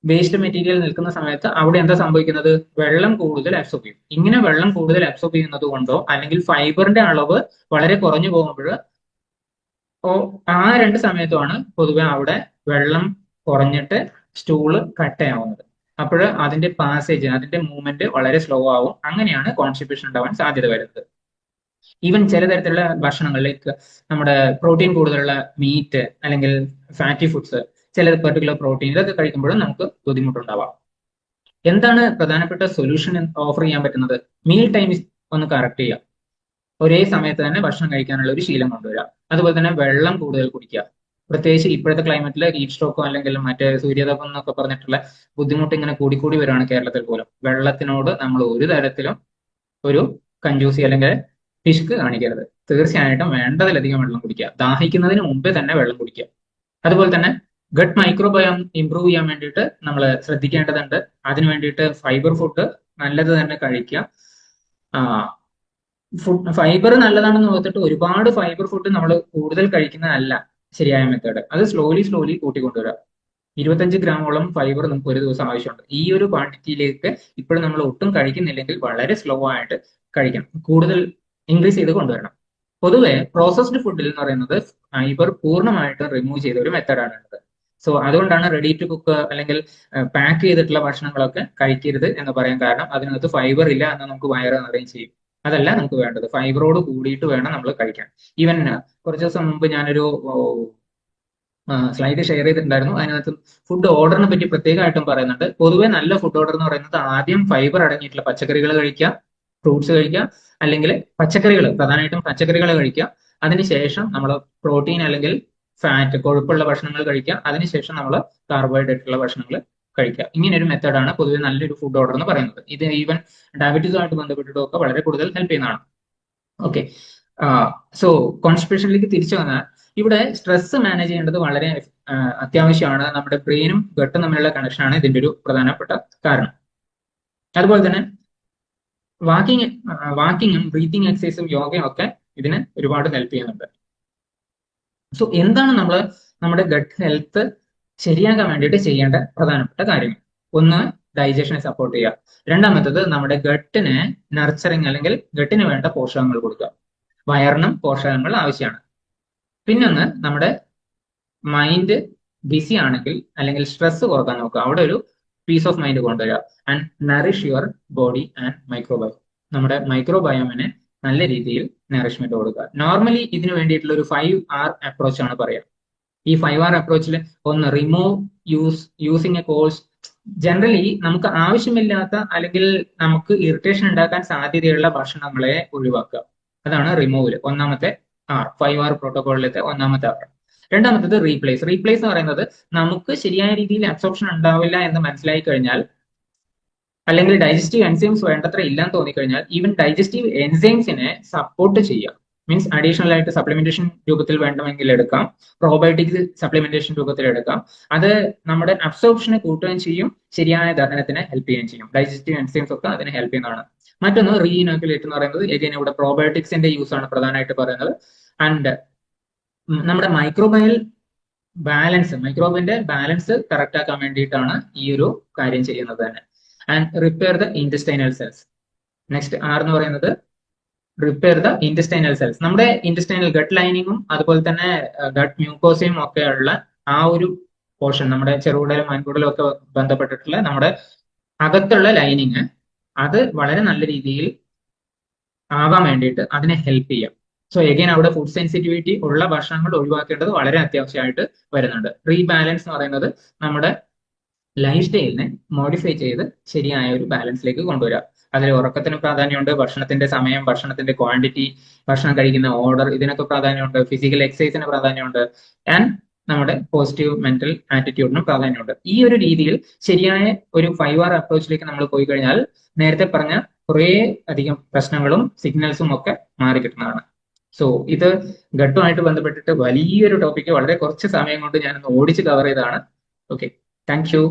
വേസ്റ്റ് മെറ്റീരിയൽ നിൽക്കുന്ന സമയത്ത് അവിടെ എന്താ സംഭവിക്കുന്നത്? വെള്ളം കൂടുതൽ അബ്സോർബ് ചെയ്യും. ഇങ്ങനെ വെള്ളം കൂടുതൽ അബ്സോർബ് ചെയ്യുന്നത് കൊണ്ടോ അല്ലെങ്കിൽ ഫൈബറിന്റെ അളവ് വളരെ കുറഞ്ഞു പോകുമ്പോൾ ആ രണ്ട് സമയത്തുമാണ് പൊതുവെ അവിടെ വെള്ളം കുറഞ്ഞിട്ട് സ്റ്റൂള് കട്ടയാവുന്നത്. അപ്പോൾ അതിന്റെ പാസേജ്, അതിന്റെ മൂവ്മെന്റ് വളരെ സ്ലോ ആവും. അങ്ങനെയാണ് കോൺസ്റ്റിപ്പേഷൻ ഉണ്ടാവാൻ സാധ്യത വരുന്നത്. ഈവൻ ചില തരത്തിലുള്ള ഭക്ഷണങ്ങളിലേക്ക് നമ്മുടെ പ്രോട്ടീൻ കൂടുതലുള്ള മീറ്റ് അല്ലെങ്കിൽ ഫാറ്റി ഫുഡ്സ്, ചില പെർട്ടിക്കുലർ പ്രോട്ടീൻ, ഇതൊക്കെ കഴിക്കുമ്പോഴും നമുക്ക് ബുദ്ധിമുട്ടുണ്ടാവാം. എന്താണ് പ്രധാനപ്പെട്ട സൊല്യൂഷൻ ഓഫർ ചെയ്യാൻ പറ്റുന്നത്? മീൽ ടൈം ഒന്ന് കറക്റ്റ് ചെയ്യുക. ഒരേ സമയത്ത് തന്നെ ഭക്ഷണം കഴിക്കാനുള്ള ഒരു ശീലം കൊണ്ടുവരിക. അതുപോലെ തന്നെ വെള്ളം കൂടുതൽ കുടിക്കുക. പ്രത്യേകിച്ച് ഇപ്പോഴത്തെ ക്ലൈമറ്റിൽ ഹീറ്റ് സ്ട്രോക്കോ അല്ലെങ്കിൽ മറ്റേ സൂര്യതാപം എന്നൊക്കെ പറഞ്ഞിട്ടുള്ള ബുദ്ധിമുട്ട് ഇങ്ങനെ കൂടിക്കൂടി വരികയാണ് കേരളത്തിൽ പോലും. വെള്ളത്തിനോട് നമ്മൾ ഒരു തരത്തിലും ഒരു കഞ്ചൂസി അല്ലെങ്കിൽ പിശുക്ക് കാണിക്കരുത്. തീർച്ചയായിട്ടും വേണ്ടതിലധികം വെള്ളം കുടിക്കുക. ദാഹിക്കുന്നതിന് മുമ്പേ തന്നെ വെള്ളം കുടിക്കുക. അതുപോലെ തന്നെ ഗട്ട് മൈക്രോബയോം ഇംപ്രൂവ് ചെയ്യാൻ വേണ്ടിയിട്ട് നമ്മൾ ശ്രദ്ധിക്കേണ്ടതുണ്ട്. അതിനു വേണ്ടിയിട്ട് ഫൈബർ ഫുഡ് നല്ലത് തന്നെ കഴിക്കുക. ഫൈബർ നല്ലതാണെന്ന് ഓർത്തിട്ട് ഒരുപാട് ഫൈബർ ഫുഡ് നമ്മൾ കൂടുതൽ കഴിക്കുന്നതല്ല ശരിയായ മെത്തേഡ്. അത് സ്ലോലി കൂട്ടിക്കൊണ്ടുവരിക. 25 ഗ്രാമോളം ഫൈബർ നമുക്ക് ഒരു ദിവസം ആവശ്യമുണ്ട്. ഈ ഒരു ക്വാണ്ടിറ്റിയിലേക്ക് ഇപ്പോഴും നമ്മൾ ഒട്ടും കഴിക്കുന്നില്ലെങ്കിൽ വളരെ സ്ലോ ആയിട്ട് കഴിക്കണം. കൂടുതൽ ഇൻക്രീസ് ചെയ്ത് കൊണ്ടുവരണം. പൊതുവെ പ്രോസസ്ഡ് ഫുഡിൽ എന്ന് പറയുന്നത് ഫൈബർ പൂർണ്ണമായിട്ട് റിമൂവ് ചെയ്ത ഒരു മെത്തേഡാണ് ഉള്ളത്. സോ അതുകൊണ്ടാണ് റെഡി ടു കുക്ക് അല്ലെങ്കിൽ പാക്ക് ചെയ്തിട്ടുള്ള ഭക്ഷണങ്ങളൊക്കെ കഴിക്കരുത് എന്ന് പറയാൻ കാരണം അതിനകത്ത് ഫൈബർ ഇല്ല എന്ന് നമുക്ക് വയറ് നിറയും ചെയ്യും. അതല്ല നമുക്ക് വേണ്ടത്. ഫൈബറോട് കൂടിയിട്ട് വേണം നമ്മൾ കഴിക്കാൻ. ഈവൻ കുറച്ച് ദിവസം മുമ്പ് ഞാനൊരു സ്ലൈഡ് ഷെയർ ചെയ്തിട്ടുണ്ടായിരുന്നു. അതിനകത്ത് ഫുഡ് ഓർഡറിനെ പറ്റി പ്രത്യേകമായിട്ടും പറയുന്നുണ്ട്. പൊതുവെ നല്ല ഫുഡ് ഓർഡർ എന്ന് പറയുന്നത് ആദ്യം ഫൈബർ അടങ്ങിയിട്ടുള്ള പച്ചക്കറികൾ കഴിക്കുക, ഫ്രൂട്ട്സ് കഴിക്കുക, അല്ലെങ്കിൽ പച്ചക്കറികൾ, പ്രധാനമായിട്ടും പച്ചക്കറികൾ കഴിക്കുക. അതിനുശേഷം നമ്മൾ പ്രോട്ടീൻ അല്ലെങ്കിൽ ഫാറ്റ്, കൊഴുപ്പുള്ള ഭക്ഷണങ്ങൾ കഴിക്കുക. അതിനുശേഷം നമ്മൾ കാർബോഹൈഡ്രേറ്റ് ഉള്ള ഭക്ഷണങ്ങൾ കഴിക്കുക. ഇങ്ങനെ ഒരു മെത്തേഡാണ് പൊതുവെ നല്ലൊരു ഫുഡ് ഓർഡർ എന്ന് പറയുന്നത്. ഇത് ഈവൻ ഡയബറ്റീസുമായിട്ട് ബന്ധപ്പെട്ടിട്ടും ഒക്കെ വളരെ കൂടുതൽ ഹെൽപ്പ് ചെയ്യുന്നതാണ്. ഓക്കെ, സോ കോൺസ്റ്റിപ്പേഷനിലേക്ക് തിരിച്ചു വന്നാൽ ഇവിടെ സ്ട്രെസ് മാനേജ് ചെയ്യേണ്ടത് വളരെ അത്യാവശ്യമാണ്. നമ്മുടെ ബ്രെയിനും ഗട്ടും തമ്മിലുള്ള കണക്ഷനാണ് ഇതിന്റെ ഒരു പ്രധാനപ്പെട്ട കാരണം. അതുപോലെ തന്നെ വാക്കിങ്ങും ബ്രീത്തിങ് എക്സസൈസും യോഗയും ഒക്കെ ഇതിന് ഒരുപാട് ഹെൽപ്പ് ചെയ്യുന്നുണ്ട്. സോ എന്താണ് നമ്മൾ നമ്മുടെ ഗട്ട് ഹെൽത്ത് ശരിയാക്കാൻ വേണ്ടിയിട്ട് ചെയ്യേണ്ട പ്രധാനപ്പെട്ട കാര്യങ്ങൾ? ഒന്ന്, ഡൈജഷനെ സപ്പോർട്ട് ചെയ്യുക. രണ്ടാമത്തത് നമ്മുടെ ഗട്ടിന് നർച്ചറിങ് അല്ലെങ്കിൽ ഗട്ടിന് വേണ്ട പോഷകങ്ങൾ കൊടുക്കുക. വയറിനും പോഷകങ്ങൾ ആവശ്യമാണ്. പിന്നൊന്ന്, നമ്മുടെ മൈൻഡ് ബിസി ആണെങ്കിൽ അല്ലെങ്കിൽ സ്ട്രെസ് കുറക്കാൻ നോക്കുക. അവിടെ ഒരു പീസ് ഓഫ് മൈൻഡ് കൊണ്ടുവരിക. And Nourish your body and microbiome. നമ്മുടെ മൈക്രോബയോമിനെ നല്ല രീതിയിൽ നറിഷ്മെന്റ് കൊടുക്കുക. നോർമലി ഇതിന് വേണ്ടിയിട്ടുള്ള ഒരു 5R അപ്രോച്ച് ആണ് പറയുക. ഈ 5R അപ്രോച്ചിൽ ഒന്ന്, remove using A course. Generally നമുക്ക് ആവശ്യമില്ലാത്ത അല്ലെങ്കിൽ നമുക്ക് ഇറിറ്റേഷൻ ഉണ്ടാക്കാൻ സാധ്യതയുള്ള ഭക്ഷണങ്ങളെ ഒഴിവാക്കുക. അതാണ് റിമൂവൽ, ഒന്നാമത്തെ R, 5R പ്രോട്ടോകോളിലത്തെ ഒന്നാമത്തെ R. രണ്ടാമത്തത് റീപ്ലേസ്. റീപ്ലേസ് എന്ന് പറയുന്നത് നമുക്ക് ശരിയായ രീതിയിൽ അബ്സോർപ്ഷൻ ഉണ്ടാവില്ല എന്ന് മനസ്സിലായി കഴിഞ്ഞാൽ, അല്ലെങ്കിൽ ഡൈജസ്റ്റീവ് എൻസൈംസ് വേണ്ടത്ര ഇല്ലാന്ന് തോന്നിക്കഴിഞ്ഞാൽ, ഈവൻ ഡൈജസ്റ്റീവ് എൻസൈംസിനെ സപ്പോർട്ട് ചെയ്യുക. മീൻസ് അഡീഷണൽ ആയിട്ട് സപ്ലിമെന്റേഷൻ രൂപത്തിൽ വേണമെങ്കിൽ എടുക്കാം, പ്രോബയോട്ടിക്സ് സപ്ലിമെന്റേഷൻ രൂപത്തിൽ എടുക്കാം. അത് നമ്മുടെ അബ്സോർപ്ഷനെ കൂട്ടുകയും ചെയ്യും, ശരിയായ ദഹനത്തിനെ ഹെൽപ്പ് ചെയ്യുകയും ചെയ്യും. ഡൈജസ്റ്റീവ് എൻസൈംസ് ഒക്കെ അതിനെ ഹെൽപ്പ് ചെയ്യുന്നതാണ്. മറ്റൊന്ന് റീഇനോക്കുലേറ്റ് എന്ന് പറയുന്നത്, എഗൈൻ ഇവിടെ പ്രോബയോട്ടിക്സിന്റെ യൂസ് ആണ് പ്രധാനമായിട്ട് പറയുന്നത്. ആൻഡ് നമ്മുടെ മൈക്രോബയൽ ബാലൻസ്, മൈക്രോബിന്റെ ബാലൻസ് കറക്റ്റ് ആക്കാൻ വേണ്ടിയിട്ടാണ് ഈ ഒരു കാര്യം ചെയ്യുന്നത് തന്നെ. And repair the intestinal cells. Next R എന്ന് പറയുന്നത് റിപ്പയർ ദ ഇൻറ്റസ്റ്റൈനൽ സെൽസ്. നമ്മുടെ ഇൻറ്റസ്റ്റൈനൽ ഗട്ട് ലൈനിങ്ങും അതുപോലെ തന്നെ ഗട്ട് മ്യൂക്കോസയും ഒക്കെ ഉള്ള ആ ഒരു പോർഷൻ, നമ്മുടെ ചെറുകുടലും വൻകുടലും ഒക്കെ ബന്ധപ്പെട്ടിട്ടുള്ള നമ്മുടെ അകത്തുള്ള ലൈനിങ്, അത് വളരെ നല്ല രീതിയിൽ ആവാൻ വേണ്ടിയിട്ട് അതിനെ ഹെൽപ്പ് ചെയ്യാം. സോ എഗെയിൻ അവിടെ ഫുഡ് സെൻസിറ്റിവിറ്റി ഉള്ള ഭക്ഷണങ്ങൾ ഒഴിവാക്കേണ്ടത് വളരെ അത്യാവശ്യമായിട്ട് വരുന്നുണ്ട്. റീബാലൻസ് എന്ന് പറയുന്നത് നമ്മുടെ ലൈഫ് സ്റ്റൈലിനെ മോഡിഫൈ ചെയ്ത് ശരിയായ ഒരു ബാലൻസിലേക്ക് കൊണ്ടുവരിക. അതിൽ ഉറക്കത്തിന് പ്രാധാന്യമുണ്ട്, ഭക്ഷണത്തിന്റെ സമയം, ഭക്ഷണത്തിന്റെ ക്വാണ്ടിറ്റി, ഭക്ഷണം കഴിക്കുന്ന ഓർഡർ, ഇതിനൊക്കെ പ്രാധാന്യമുണ്ട്. ഫിസിക്കൽ എക്സസൈസിന് പ്രാധാന്യമുണ്ട്. ആൻഡ് നമ്മുടെ പോസിറ്റീവ് മെന്റൽ ആറ്റിറ്റ്യൂഡിനും പ്രാധാന്യമുണ്ട്. ഈ ഒരു രീതിയിൽ ശരിയായ ഒരു 5R അപ്രോച്ചിലേക്ക് നമ്മൾ പോയി കഴിഞ്ഞാൽ നേരത്തെ പറഞ്ഞ കുറേ അധികം പ്രശ്നങ്ങളും സിഗ്നൽസും ഒക്കെ മാറി കിട്ടുന്നതാണ്. സോ ഇത് ഘട്ടമായിട്ട് ബന്ധപ്പെട്ടിട്ട് വലിയൊരു ടോപ്പിക്ക് വളരെ കുറച്ച് സമയം കൊണ്ട് ഞാനൊന്ന് ഓടിച്ച് കവർ ചെയ്തതാണ്. Okay, thank you.